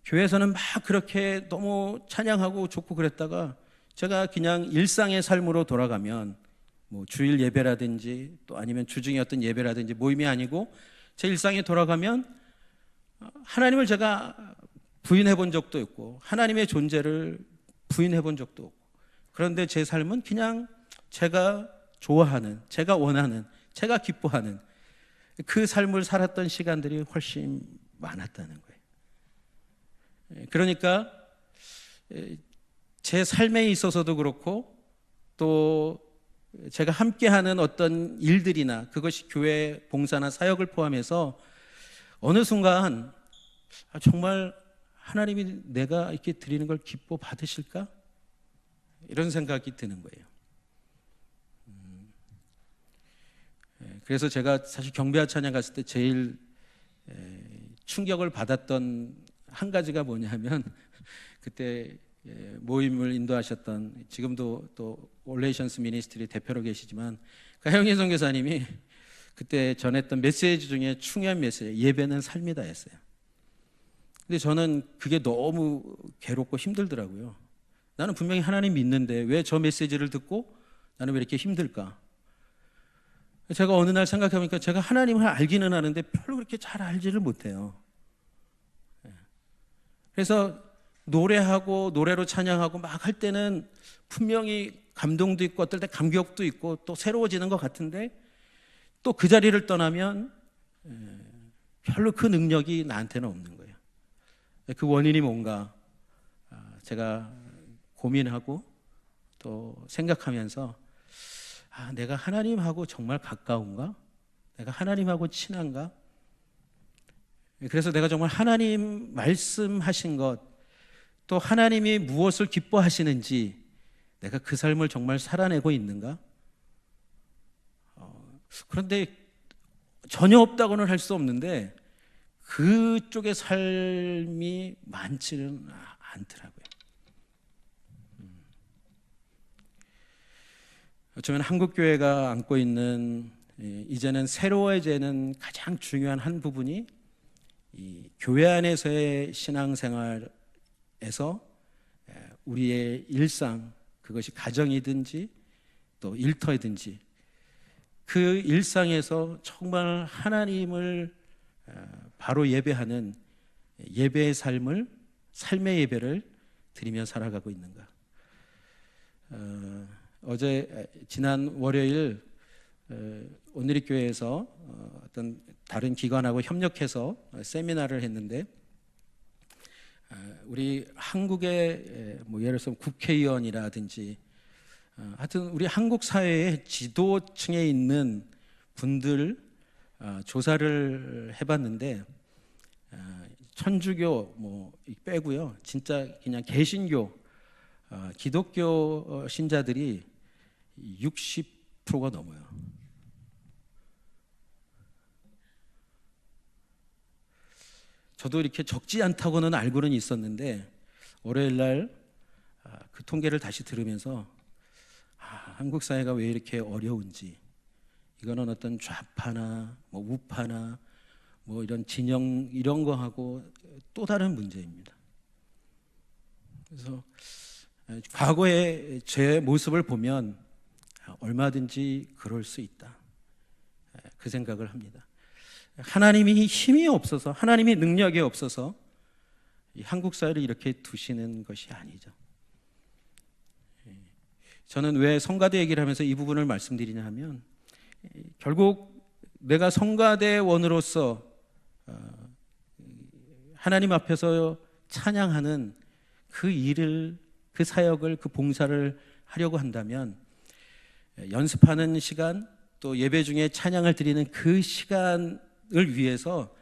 교회에서는 막 그렇게 너무 찬양하고 좋고 그랬다가 제가 그냥 일상의 삶으로 돌아가면 주일 예배라든지 또 아니면 주중에 어떤 예배라든지 모임이 아니고 제 일상에 돌아가면 하나님을 제가 부인해 본 적도 있고 하나님의 존재를 부인해 본 적도 없고 그런데 제 삶은 그냥 제가 좋아하는, 제가 원하는, 제가 기뻐하는 그 삶을 살았던 시간들이 훨씬 많았다는 거예요. 그러니까 제 삶에 있어서도 그렇고 또 제가 함께하는 어떤 일들이나 그것이 교회 봉사나 사역을 포함해서 어느 순간 정말 하나님이 내가 이렇게 드리는 걸 기뻐 받으실까? 이런 생각이 드는 거예요. 그래서 제가 사실 경배와 찬양 갔을 때 제일 충격을 받았던 한 가지가 뭐냐면 그때 모임을 인도하셨던 지금도 또 올레이션스 미니스트리 대표로 계시지만 그 형희 선교사님이 그때 전했던 메시지 중에 중요한 메시지, 예배는 삶이다 했어요. 근데 저는 그게 너무 괴롭고 힘들더라고요. 나는 분명히 하나님 믿는데 왜 저 메시지를 듣고 나는 왜 이렇게 힘들까? 제가 어느 날 생각해보니까 제가 하나님을 알기는 하는데 별로 그렇게 잘 알지를 못해요. 그래서 노래하고 노래로 찬양하고 막 할 때는 분명히 감동도 있고 어떨 때 감격도 있고 또 새로워지는 것 같은데 또 그 자리를 떠나면 별로 그 능력이 나한테는 없는 거예요. 그 원인이 뭔가 제가 고민하고 또 생각하면서 내가 하나님하고 정말 가까운가? 내가 하나님하고 친한가? 그래서 내가 정말 하나님 말씀하신 것, 또 하나님이 무엇을 기뻐하시는지 내가 그 삶을 정말 살아내고 있는가? 그런데 전혀 없다고는 할 수 없는데 그쪽의 삶이 많지는 않더라고요. 어쩌면 한국교회가 안고 있는 이제는 새로워지는 가장 중요한 한 부분이 이 교회 안에서의 신앙생활에서 우리의 일상, 그것이 가정이든지 또 일터이든지 그 일상에서 정말 하나님을 바로 예배하는 예배의 삶을, 삶의 예배를 드리며 살아가고 있는가? 어제 지난 월요일 오늘리 교회에서 어떤 다른 기관하고 협력해서 세미나를 했는데, 우리 한국의 뭐 예를 들어서 국회의원이라든지 하여튼 우리 한국 사회의 지도층에 있는 분들 조사를 해봤는데, 천주교 뭐 빼고요, 진짜 그냥 개신교, 기독교 신자들이 60%가 넘어요. 저도 이렇게 적지 않다고는 알고는 있었는데, 월요일 날 그 통계를 다시 들으면서 한국 사회가 왜 이렇게 어려운지, 이거는 어떤 좌파나 뭐 우파나 뭐 이런 진영 이런 거하고 또 다른 문제입니다. 그래서 과거의 제 모습을 보면 얼마든지 그럴 수 있다, 그 생각을 합니다. 하나님이 힘이 없어서, 하나님이 능력이 없어서 이 한국 사회를 이렇게 두시는 것이 아니죠. 저는 왜 성가대 얘기를 하면서 이 부분을 말씀드리냐 하면, 결국 내가 성가대원으로서 하나님 앞에서 찬양하는 그 일을, 그 사역을, 그 봉사를 하려고 한다면, 연습하는 시간, 또 예배 중에 찬양을 드리는 그 시간을 위해서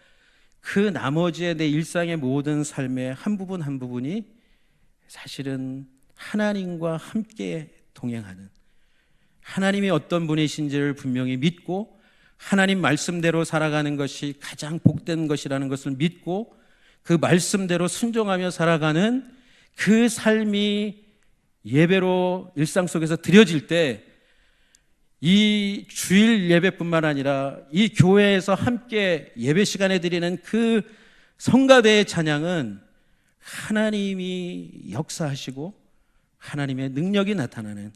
그 나머지의 내 일상의 모든 삶의 한 부분 한 부분이 사실은 하나님과 함께 동행하는, 하나님이 어떤 분이신지를 분명히 믿고 하나님 말씀대로 살아가는 것이 가장 복된 것이라는 것을 믿고 그 말씀대로 순종하며 살아가는 그 삶이 예배로 일상 속에서 드려질 때, 이 주일 예배뿐만 아니라 이 교회에서 함께 예배 시간에 드리는 그 성가대의 찬양은 하나님이 역사하시고 하나님의 능력이 나타나는,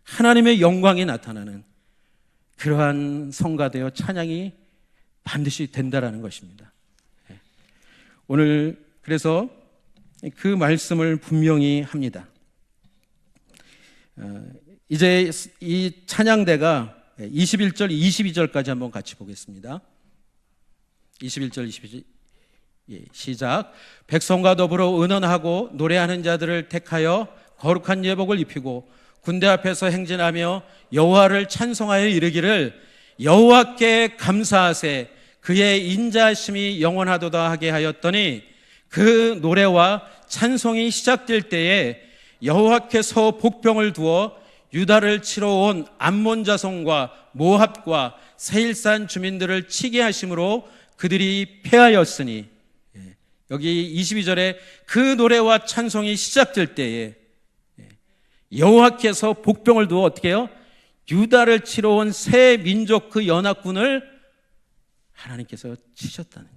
하나님의 영광이 나타나는 그러한 성가대요 찬양이 반드시 된다라는 것입니다. 오늘 그래서 그 말씀을 분명히 합니다. 이제 이 찬양대가 21절, 22절까지 한번 같이 보겠습니다. 21절, 22절 시작. 백성과 더불어 은언하고 노래하는 자들을 택하여 거룩한 예복을 입히고 군대 앞에서 행진하며 여호와를 찬송하여 이르기를 여호와께 감사하세 그의 인자하심이 영원하도다 하게 하였더니, 그 노래와 찬송이 시작될 때에 여호와께서 복병을 두어 유다를 치러 온 암몬 자손과 모압과 세일산 주민들을 치게 하심으로 그들이 패하였으니, 여기 22절에 그 노래와 찬송이 시작될 때에 여호와께서 복병을 두어 어떻게 해요? 유다를 치러 온 새 민족 그 연합군을 하나님께서 치셨다는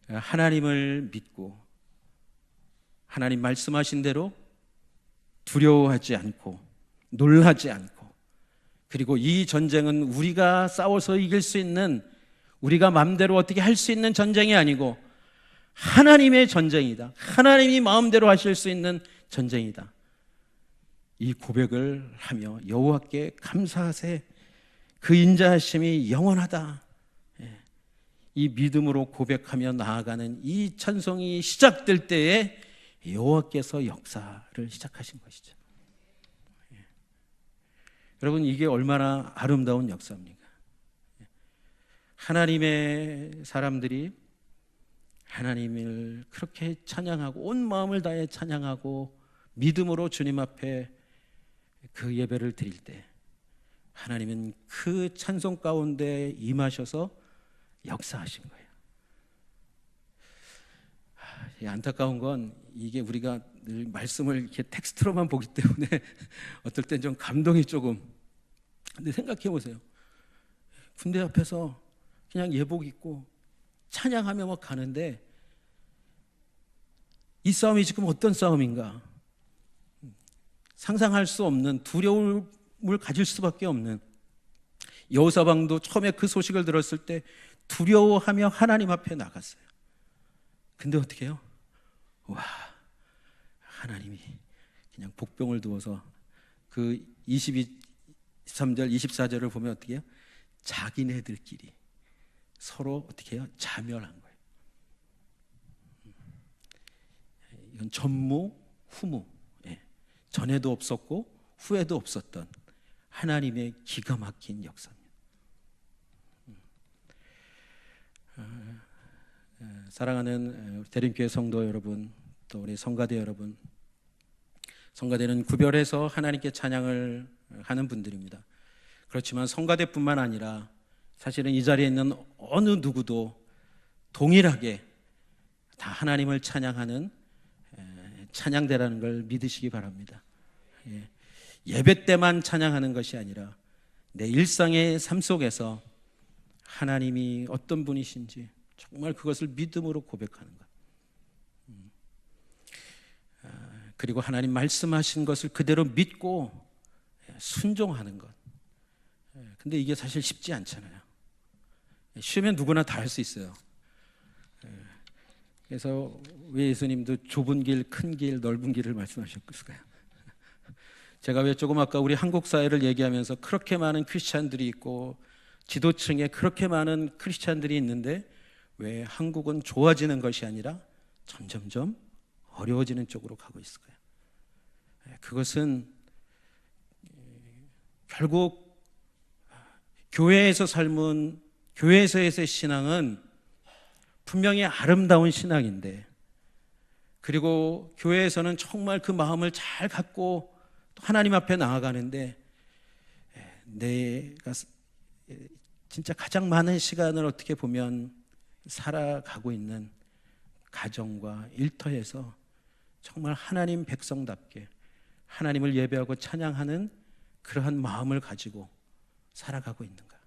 거예요. 하나님을 믿고 하나님 말씀하신 대로 두려워하지 않고 놀라지 않고, 그리고 이 전쟁은 우리가 싸워서 이길 수 있는, 우리가 마음대로 어떻게 할 수 있는 전쟁이 아니고 하나님의 전쟁이다, 하나님이 마음대로 하실 수 있는 전쟁이다, 이 고백을 하며 여호와께 감사하세 그 인자하심이 영원하다, 이 믿음으로 고백하며 나아가는 이 찬송이 시작될 때에 여호와께서 역사를 시작하신 것이죠. 여러분, 이게 얼마나 아름다운 역사입니까? 하나님의 사람들이 하나님을 그렇게 찬양하고 온 마음을 다해 찬양하고 믿음으로 주님 앞에 그 예배를 드릴 때 하나님은 그 찬송 가운데 임하셔서 역사하신 거예요. 안타까운 건 이게 우리가 늘 말씀을 이렇게 텍스트로만 보기 때문에 어떨 땐 좀 감동이 조금. 근데 생각해 보세요. 군대 앞에서 그냥 예복 입고 찬양하며 막 가는데 이 싸움이 지금 어떤 싸움인가? 상상할 수 없는 두려움을 가질 수밖에 없는, 여호사방도 처음에 그 소식을 들었을 때 두려워하며 하나님 앞에 나갔어요. 근데 어떻게 해요? 와, 하나님이 그냥 복병을 두어서 그 23절 24절을 보면 어떻게 해요? 자기네들끼리 서로 어떻게 해요? 자멸한 거예요. 이건 전무 후무, 전에도 없었고 후에도 없었던 하나님의 기가 막힌 역사입니다. 사랑하는 대림교회 성도 여러분, 또 우리 성가대 여러분, 성가대는 구별해서 하나님께 찬양을 하는 분들입니다. 그렇지만 성가대뿐만 아니라 사실은 이 자리에 있는 어느 누구도 동일하게 다 하나님을 찬양하는 찬양대라는 걸 믿으시기 바랍니다. 예배 때만 찬양하는 것이 아니라 내 일상의 삶 속에서 하나님이 어떤 분이신지 정말 그것을 믿음으로 고백하는 것, 그리고 하나님 말씀하신 것을 그대로 믿고 순종하는 것. 근데 이게 사실 쉽지 않잖아요. 쉬면 누구나 다 할 수 있어요. 그래서 왜 예수님도 좁은 길, 큰 길, 넓은 길을 말씀하셨을까요? 제가 왜 조금 아까 우리 한국 사회를 얘기하면서 그렇게 많은 크리스찬들이 있고 지도층에 그렇게 많은 크리스찬들이 있는데 왜 한국은 좋아지는 것이 아니라 점점점 어려워지는 쪽으로 가고 있을까요? 그것은 결국 교회에서 삶은, 교회에서의 신앙은 분명히 아름다운 신앙인데, 그리고 교회에서는 정말 그 마음을 잘 갖고 하나님 앞에 나아가는데, 내가 진짜 가장 많은 시간을 어떻게 보면 살아가고 있는 가정과 일터에서 정말 하나님 백성답게 하나님을 예배하고 찬양하는 그러한 마음을 가지고 살아가고 있는가.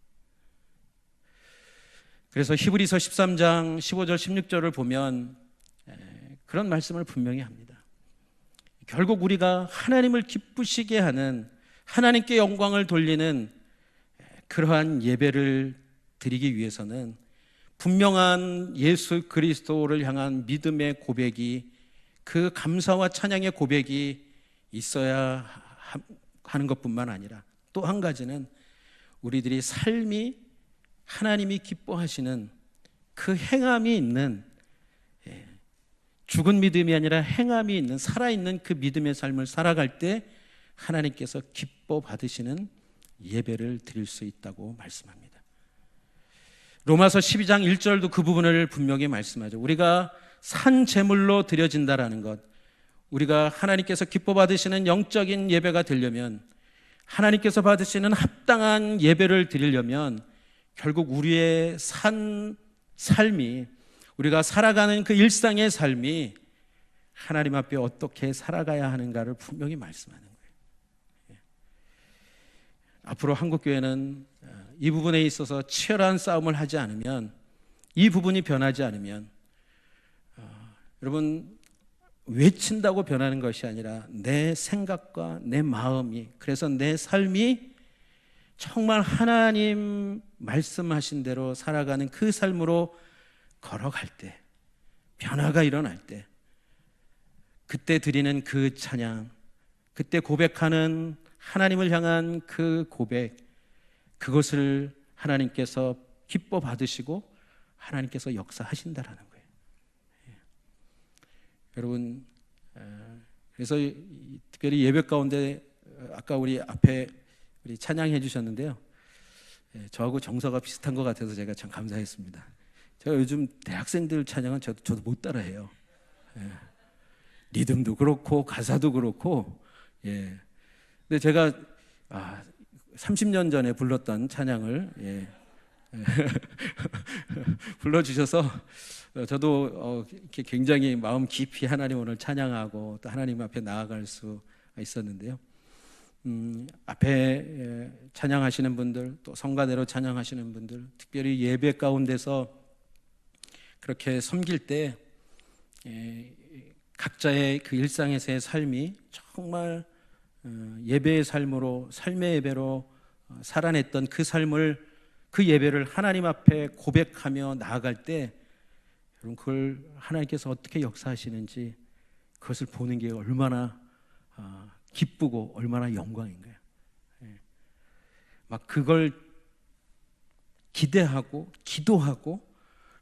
그래서 히브리서 13장 15절 16절을 보면 그런 말씀을 분명히 합니다. 결국 우리가 하나님을 기쁘시게 하는, 하나님께 영광을 돌리는 그러한 예배를 드리기 위해서는 분명한 예수 그리스도를 향한 믿음의 고백이, 그 감사와 찬양의 고백이 있어야 하는 것뿐만 아니라 또 한 가지는 우리들이 삶이 하나님이 기뻐하시는 그 행함이 있는, 죽은 믿음이 아니라 행함이 있는, 살아있는 그 믿음의 삶을 살아갈 때 하나님께서 기뻐 받으시는 예배를 드릴 수 있다고 말씀합니다. 로마서 12장 1절도 그 부분을 분명히 말씀하죠. 우리가 산 제물로 드려진다라는 것, 우리가 하나님께서 기뻐 받으시는 영적인 예배가 되려면, 하나님께서 받으시는 합당한 예배를 드리려면 결국 우리의 삶이, 우리가 살아가는 그 일상의 삶이 하나님 앞에 어떻게 살아가야 하는가를 분명히 말씀하는 거예요. 앞으로 한국교회는 이 부분에 있어서 치열한 싸움을 하지 않으면, 이 부분이 변하지 않으면, 여러분, 외친다고 변하는 것이 아니라 내 생각과 내 마음이, 그래서 내 삶이 정말 하나님 말씀하신 대로 살아가는 그 삶으로 걸어갈 때, 변화가 일어날 때, 그때 드리는 그 찬양, 그때 고백하는 하나님을 향한 그 고백, 그것을 하나님께서 기뻐 받으시고 하나님께서 역사하신다라는 거예요. 여러분, 그래서 특별히 예배 가운데 아까 우리 앞에 우리 찬양해 주셨는데요, 저하고 정서가 비슷한 것 같아서 제가 참 감사했습니다. 제가 요즘 대학생들 찬양은 저도 못 따라해요. 리듬도 그렇고 가사도 그렇고. 근데 제가 30년 전에 불렀던 찬양을 불러주셔서 저도 이렇게 굉장히 마음 깊이 하나님 오늘 찬양하고 또 하나님 앞에 나아갈 수 있었는데요. 앞에 찬양하시는 분들, 또 성가대로 찬양하시는 분들, 특별히 예배 가운데서 그렇게 섬길 때 각자의 그 일상에서의 삶이 정말 예배의 삶으로, 삶의 예배로 살아냈던 그 삶을, 그 예배를 하나님 앞에 고백하며 나아갈 때 여러분, 그걸 하나님께서 어떻게 역사하시는지 그것을 보는 게 얼마나 기쁘고 얼마나 영광인가요? 막 그걸 기대하고 기도하고,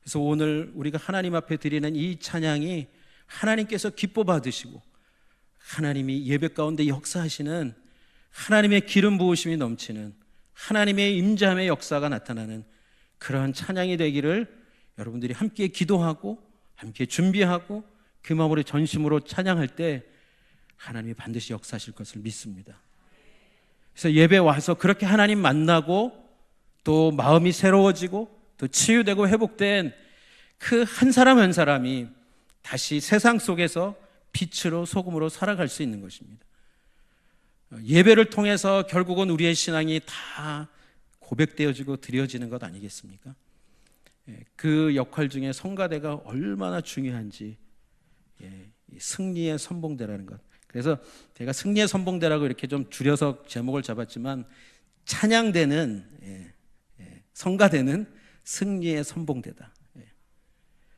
그래서 오늘 우리가 하나님 앞에 드리는 이 찬양이 하나님께서 기뻐 받으시고 하나님이 예배 가운데 역사하시는 하나님의 기름 부으심이 넘치는 하나님의 임재함의 역사가 나타나는 그러한 찬양이 되기를 여러분들이 함께 기도하고 함께 준비하고 그 마음으로 전심으로 찬양할 때 하나님이 반드시 역사하실 것을 믿습니다. 그래서 예배 와서 그렇게 하나님 만나고 또 마음이 새로워지고 또 치유되고 회복된 그 한 사람 한 사람이 다시 세상 속에서 빛으로 소금으로 살아갈 수 있는 것입니다. 예배를 통해서 결국은 우리의 신앙이 다 고백되어지고 드려지는 것 아니겠습니까? 그 역할 중에 성가대가 얼마나 중요한지, 승리의 선봉대라는 것. 그래서 제가 승리의 선봉대라고 이렇게 좀 줄여서 제목을 잡았지만, 찬양대는 성가대는 승리의 선봉대다.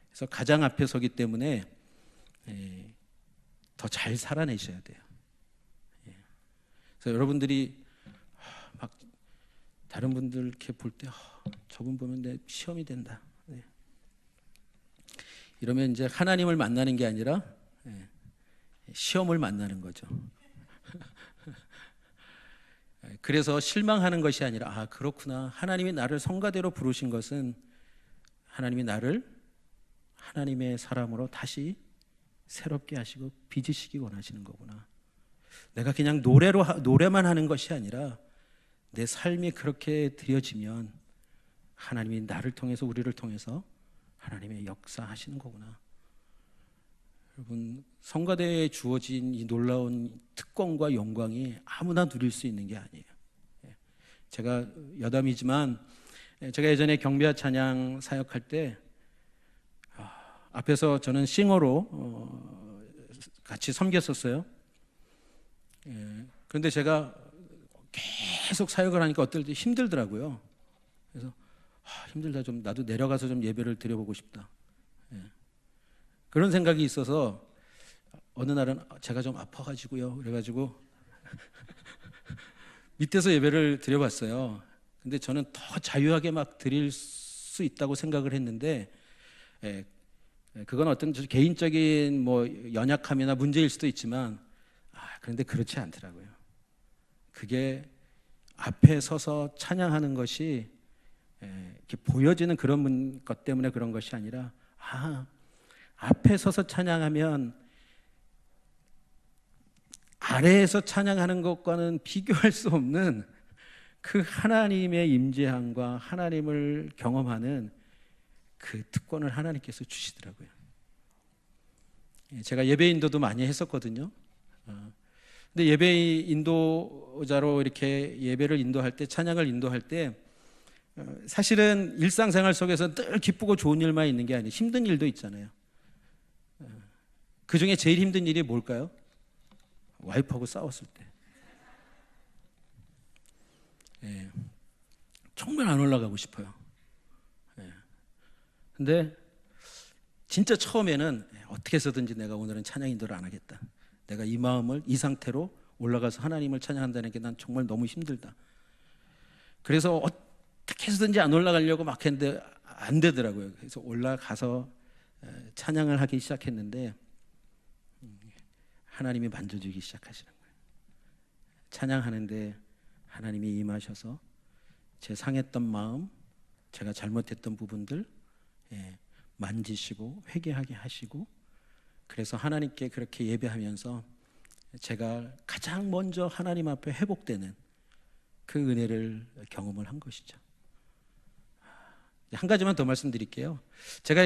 그래서 가장 앞에 서기 때문에 더 잘 살아내셔야 돼요. 그래서 여러분들이 막 다른 분들 이렇게 볼 때 저분 보면 내 시험이 된다, 이러면 이제 하나님을 만나는 게 아니라 시험을 만나는 거죠. 그래서 실망하는 것이 아니라 그렇구나, 하나님이 나를 성가대로 부르신 것은 하나님이 나를 하나님의 사람으로 다시 새롭게 하시고 빚으시기 원하시는 거구나. 내가 그냥 노래만 하는 것이 아니라 내 삶이 그렇게 드려지면 하나님이 나를 통해서, 우리를 통해서 하나님의 역사하시는 거구나. 여러분, 성가대에 주어진 이 놀라운 특권과 영광이 아무나 누릴 수 있는 게 아니에요. 제가 여담이지만 제가 예전에 경배와 찬양 사역할 때 앞에서 저는 싱어로 같이 섬겼었어요. 그런데 제가 계속 사역을 하니까 어떨 때 힘들더라고요. 그래서 힘들다, 좀 나도 내려가서 좀 예배를 드려보고 싶다. 그런 생각이 있어서 어느 날은 제가 좀 아파가지고요. 그래가지고 밑에서 예배를 드려봤어요. 근데 저는 더 자유하게 막 드릴 수 있다고 생각을 했는데, 그건 어떤 개인적인 뭐 연약함이나 문제일 수도 있지만, 그런데 그렇지 않더라고요. 그게 앞에 서서 찬양하는 것이 이렇게 보여지는 그런 것 때문에 그런 것이 아니라, 앞에 서서 찬양하면 아래에서 찬양하는 것과는 비교할 수 없는 그 하나님의 임재함과 하나님을 경험하는 그 특권을 하나님께서 주시더라고요. 제가 예배 인도도 많이 했었거든요. 근데 예배 인도자로 이렇게 예배를 인도할 때, 찬양을 인도할 때 사실은 일상생활 속에서 늘 기쁘고 좋은 일만 있는 게 아니에요. 힘든 일도 있잖아요. 그 중에 제일 힘든 일이 뭘까요? 와이프하고 싸웠을 때. 정말 안 올라가고 싶어요. 근데 진짜 처음에는 어떻게 해서든지 내가 오늘은 찬양 인도를 안 하겠다. 내가 이 마음을, 이 상태로 올라가서 하나님을 찬양한다는 게 난 정말 너무 힘들다. 그래서 어떻게 해서든지 안 올라가려고 막 했는데 안 되더라고요. 그래서 올라가서 찬양을 하기 시작했는데 하나님이 만져주기 시작하시는 거예요. 찬양하는데 하나님이 임하셔서 제 상했던 마음, 제가 잘못했던 부분들 만지시고 회개하게 하시고, 그래서 하나님께 그렇게 예배하면서 제가 가장 먼저 하나님 앞에 회복되는 그 은혜를 경험을 한 것이죠. 한 가지만 더 말씀드릴게요. 제가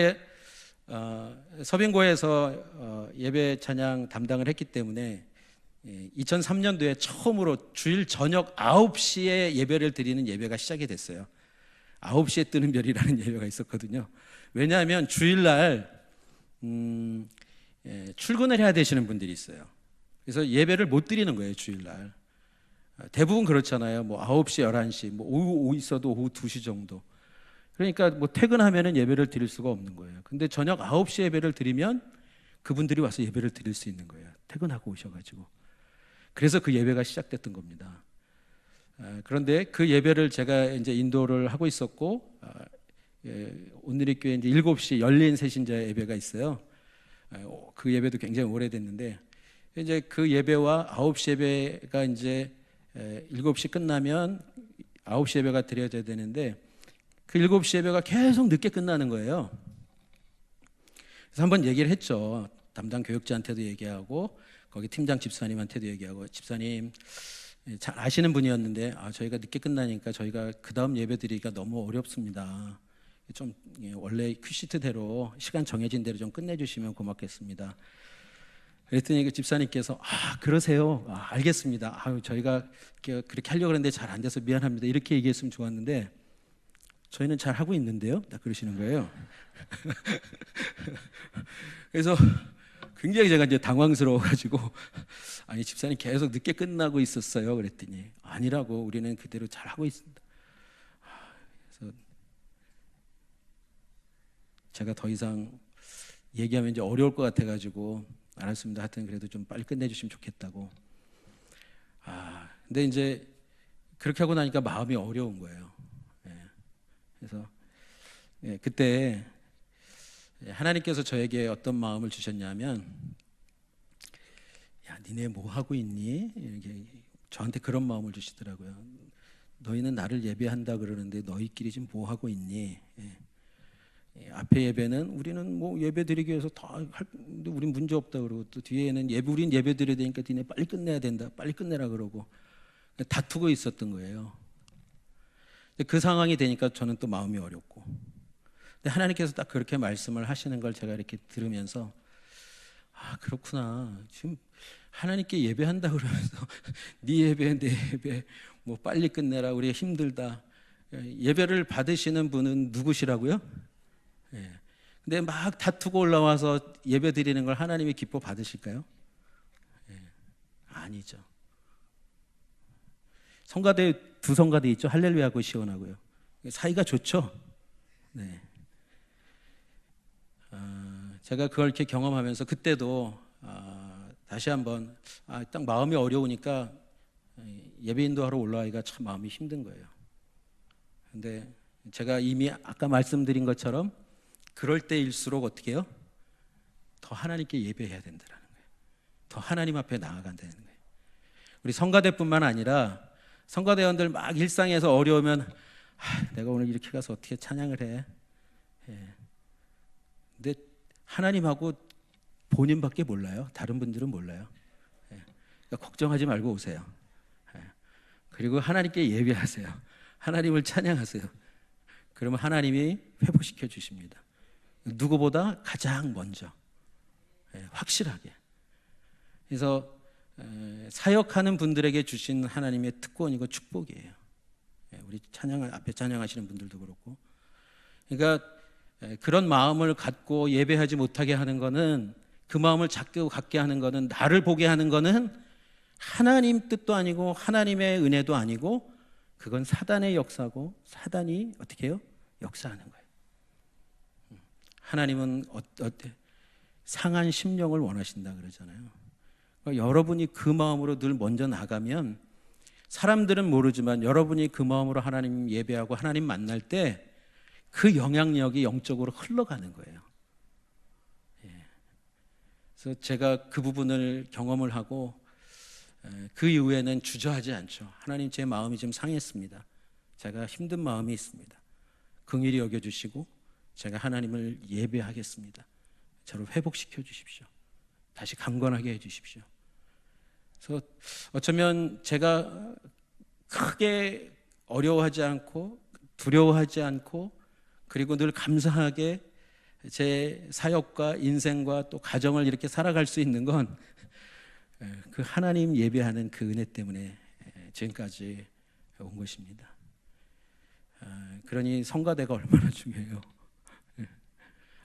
서빙고에서 예배 찬양 담당을 했기 때문에 2003년도에 처음으로 주일 저녁 9시에 예배를 드리는 예배가 시작이 됐어요. 9시에 뜨는 별이라는 예배가 있었거든요. 왜냐하면 주일날 출근을 해야 되시는 분들이 있어요. 그래서 예배를 못 드리는 거예요, 주일날. 대부분 그렇잖아요. 뭐 9시, 11시, 뭐 오후 있어도 오후 2시 정도. 그러니까 뭐 퇴근하면은 예배를 드릴 수가 없는 거예요. 근데 저녁 9시 예배를 드리면 그분들이 와서 예배를 드릴 수 있는 거예요. 퇴근하고 오셔가지고. 그래서 그 예배가 시작됐던 겁니다. 그런데 그 예배를 제가 이제 인도를 하고 있었고, 온누리교회 이제 7시 열린 새신자 예배가 있어요. 그 예배도 굉장히 오래됐는데, 이제 그 예배와 9시 예배가 이제 7시 끝나면 9시 예배가 드려져야 되는데, 그 7시 예배가 계속 늦게 끝나는 거예요. 그래서 한번 얘기를 했죠. 담당 교육자한테도 얘기하고 거기 팀장 집사님한테도 얘기하고, 집사님 잘 아시는 분이었는데 저희가 늦게 끝나니까 저희가 그 다음 예배 드리기가 너무 어렵습니다. 좀 원래 큐시트대로 시간 정해진 대로 좀 끝내주시면 고맙겠습니다. 그랬더니 그 집사님께서 그러세요. 알겠습니다. 저희가 그렇게 하려고 했는데 잘 안 돼서 미안합니다. 이렇게 얘기했으면 좋았는데 저희는 잘 하고 있는데요. 딱 그러시는 거예요. 그래서 굉장히 제가 이제 당황스러워가지고 아니 집사님 계속 늦게 끝나고 있었어요. 그랬더니 아니라고, 우리는 그대로 잘 하고 있습니다. 그래서 제가 더 이상 얘기하면 이제 어려울 것 같아가지고 알았습니다. 하여튼 그래도 좀 빨리 끝내주시면 좋겠다고. 근데 이제 그렇게 하고 나니까 마음이 어려운 거예요. 그래서 그때 하나님께서 저에게 어떤 마음을 주셨냐면, 야, 니네 뭐 하고 있니? 이렇게 저한테 그런 마음을 주시더라고요. 너희는 나를 예배한다 그러는데 너희끼리 지금 뭐 하고 있니? 앞에 예배는 우리는 뭐 예배 드리기 위해서 다 근데 우린 문제 없다 그러고, 또 뒤에는 우린 예배 드려야 되니까 니네 빨리 끝내야 된다, 빨리 끝내라 그러고 다투고 있었던 거예요. 그 상황이 되니까 저는 또 마음이 어렵고, 근데 하나님께서 딱 그렇게 말씀을 하시는 걸 제가 이렇게 들으면서 그렇구나. 지금 하나님께 예배한다 그러면서 네 예배 내 예배 뭐 빨리 끝내라, 우리가 힘들다. 예배를 받으시는 분은 누구시라고요? 근데 막 다투고 올라와서 예배 드리는 걸 하나님이 기뻐 받으실까요? 아니죠. 성가대 두 성가대 있죠. 할렐루야하고 시온하고요. 사이가 좋죠. 네. 제가 그걸 이렇게 경험하면서 그때도 다시 한번 딱 마음이 어려우니까 예배 인도하러 올라가기가 참 마음이 힘든 거예요. 근데 제가 이미 아까 말씀드린 것처럼 그럴 때일수록 어떻게 해요? 더 하나님께 예배해야 된다는 거예요. 더 하나님 앞에 나아간다는 거예요. 우리 성가대뿐만 아니라 성가대원들 막 일상에서 어려우면 내가 오늘 이렇게 가서 어떻게 찬양을 해? 근데 하나님하고 본인밖에 몰라요. 다른 분들은 몰라요. 그러니까 걱정하지 말고 오세요. 그리고 하나님께 예배하세요. 하나님을 찬양하세요. 그러면 하나님이 회복시켜 주십니다. 누구보다 가장 먼저, 확실하게. 그래서 사역하는 분들에게 주신 하나님의 특권이고 축복이에요. 우리 앞에 찬양하시는 분들도 그렇고. 그러니까 그런 마음을 갖고 예배하지 못하게 하는 거는, 그 마음을 자꾸 갖게 하는 거는, 나를 보게 하는 거는 하나님 뜻도 아니고 하나님의 은혜도 아니고, 그건 사단의 역사고, 사단이 어떻게 해요? 역사하는 거예요. 하나님은 상한 심령을 원하신다 그러잖아요. 그러니까 여러분이 그 마음으로 늘 먼저 나가면, 사람들은 모르지만 여러분이 그 마음으로 하나님 예배하고 하나님 만날 때 그 영향력이 영적으로 흘러가는 거예요. 그래서 제가 그 부분을 경험을 하고 그 이후에는 주저하지 않죠. 하나님, 제 마음이 좀 상했습니다. 제가 힘든 마음이 있습니다. 긍휼히 여겨주시고 제가 하나님을 예배하겠습니다. 저를 회복시켜 주십시오. 다시 강건하게 해주십시오. 그래서 어쩌면 제가 크게 어려워하지 않고 두려워하지 않고, 그리고 늘 감사하게 제 사역과 인생과 또 가정을 이렇게 살아갈 수 있는 건 그 하나님 예배하는 그 은혜 때문에 지금까지 온 것입니다. 그러니 성가대가 얼마나 중요해요.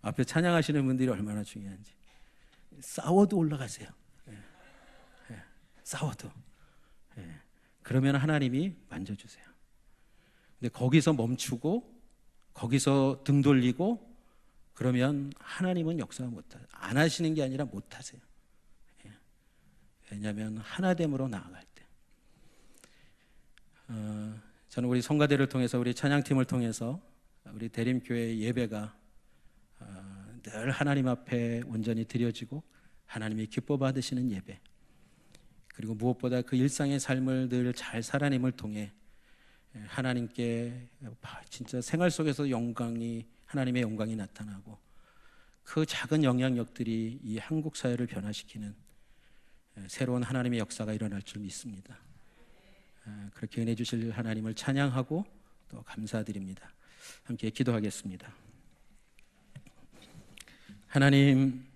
앞에 찬양하시는 분들이 얼마나 중요한지. 싸워도 올라가세요. 싸워도. 그러면 하나님이 만져주세요. 근데 거기서 멈추고 거기서 등 돌리고 그러면 하나님은 역사 못하세요. 안 하시는 게 아니라 못하세요. 왜냐하면 하나됨으로 나아갈 때. 저는 우리 성가대를 통해서, 우리 찬양팀을 통해서 우리 대림교회 예배가 늘 하나님 앞에 온전히 드려지고 하나님이 기뻐 받으시는 예배, 그리고 무엇보다 그 일상의 삶을 늘 잘 살아냄을 통해 하나님께 진짜 생활 속에서 영광이, 하나님의 영광이 나타나고 그 작은 영향력들이 이 한국 사회를 변화시키는 새로운 하나님의 역사가 일어날 줄 믿습니다. 그렇게 은혜 주실 하나님을 찬양하고 또 감사드립니다. 함께 기도하겠습니다. 하나님은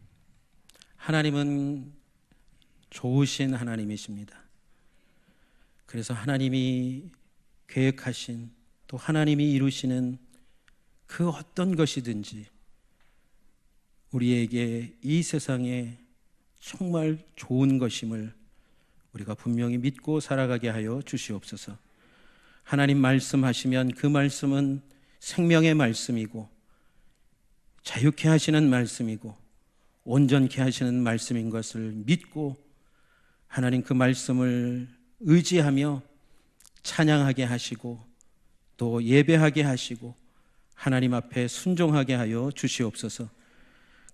좋으신 하나님이십니다. 그래서 하나님이 계획하신, 또 하나님이 이루시는 그 어떤 것이든지 우리에게 이 세상에 정말 좋은 것임을 우리가 분명히 믿고 살아가게 하여 주시옵소서. 하나님 말씀하시면 그 말씀은 생명의 말씀이고 자유케 하시는 말씀이고 온전케 하시는 말씀인 것을 믿고 하나님 그 말씀을 의지하며 찬양하게 하시고 또 예배하게 하시고 하나님 앞에 순종하게 하여 주시옵소서.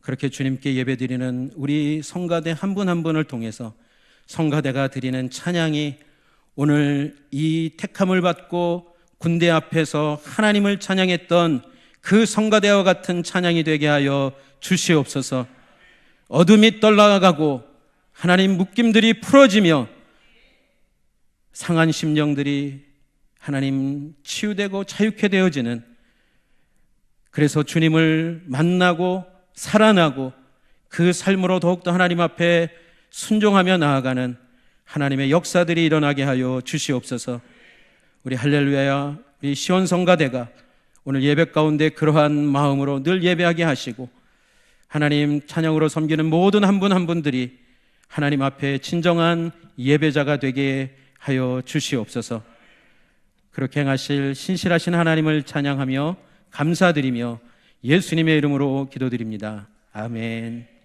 그렇게 주님께 예배드리는 우리 성가대 한 분 한 분을 통해서 성가대가 드리는 찬양이 오늘 이 택함을 받고 군대 앞에서 하나님을 찬양했던 그 성가대와 같은 찬양이 되게 하여 주시옵소서. 어둠이 떠나가고 하나님 묶임들이 풀어지며 상한 심령들이 하나님 치유되고 자유케 되어지는, 그래서 주님을 만나고 살아나고 그 삶으로 더욱더 하나님 앞에 순종하며 나아가는 하나님의 역사들이 일어나게 하여 주시옵소서. 우리 할렐루야, 우리 시온 성가대가 오늘 예배 가운데 그러한 마음으로 늘 예배하게 하시고 하나님 찬양으로 섬기는 모든 한 분 한 분들이 하나님 앞에 진정한 예배자가 되게 하여 주시옵소서. 그렇게 행하실 신실하신 하나님을 찬양하며 감사드리며 예수님의 이름으로 기도드립니다. 아멘.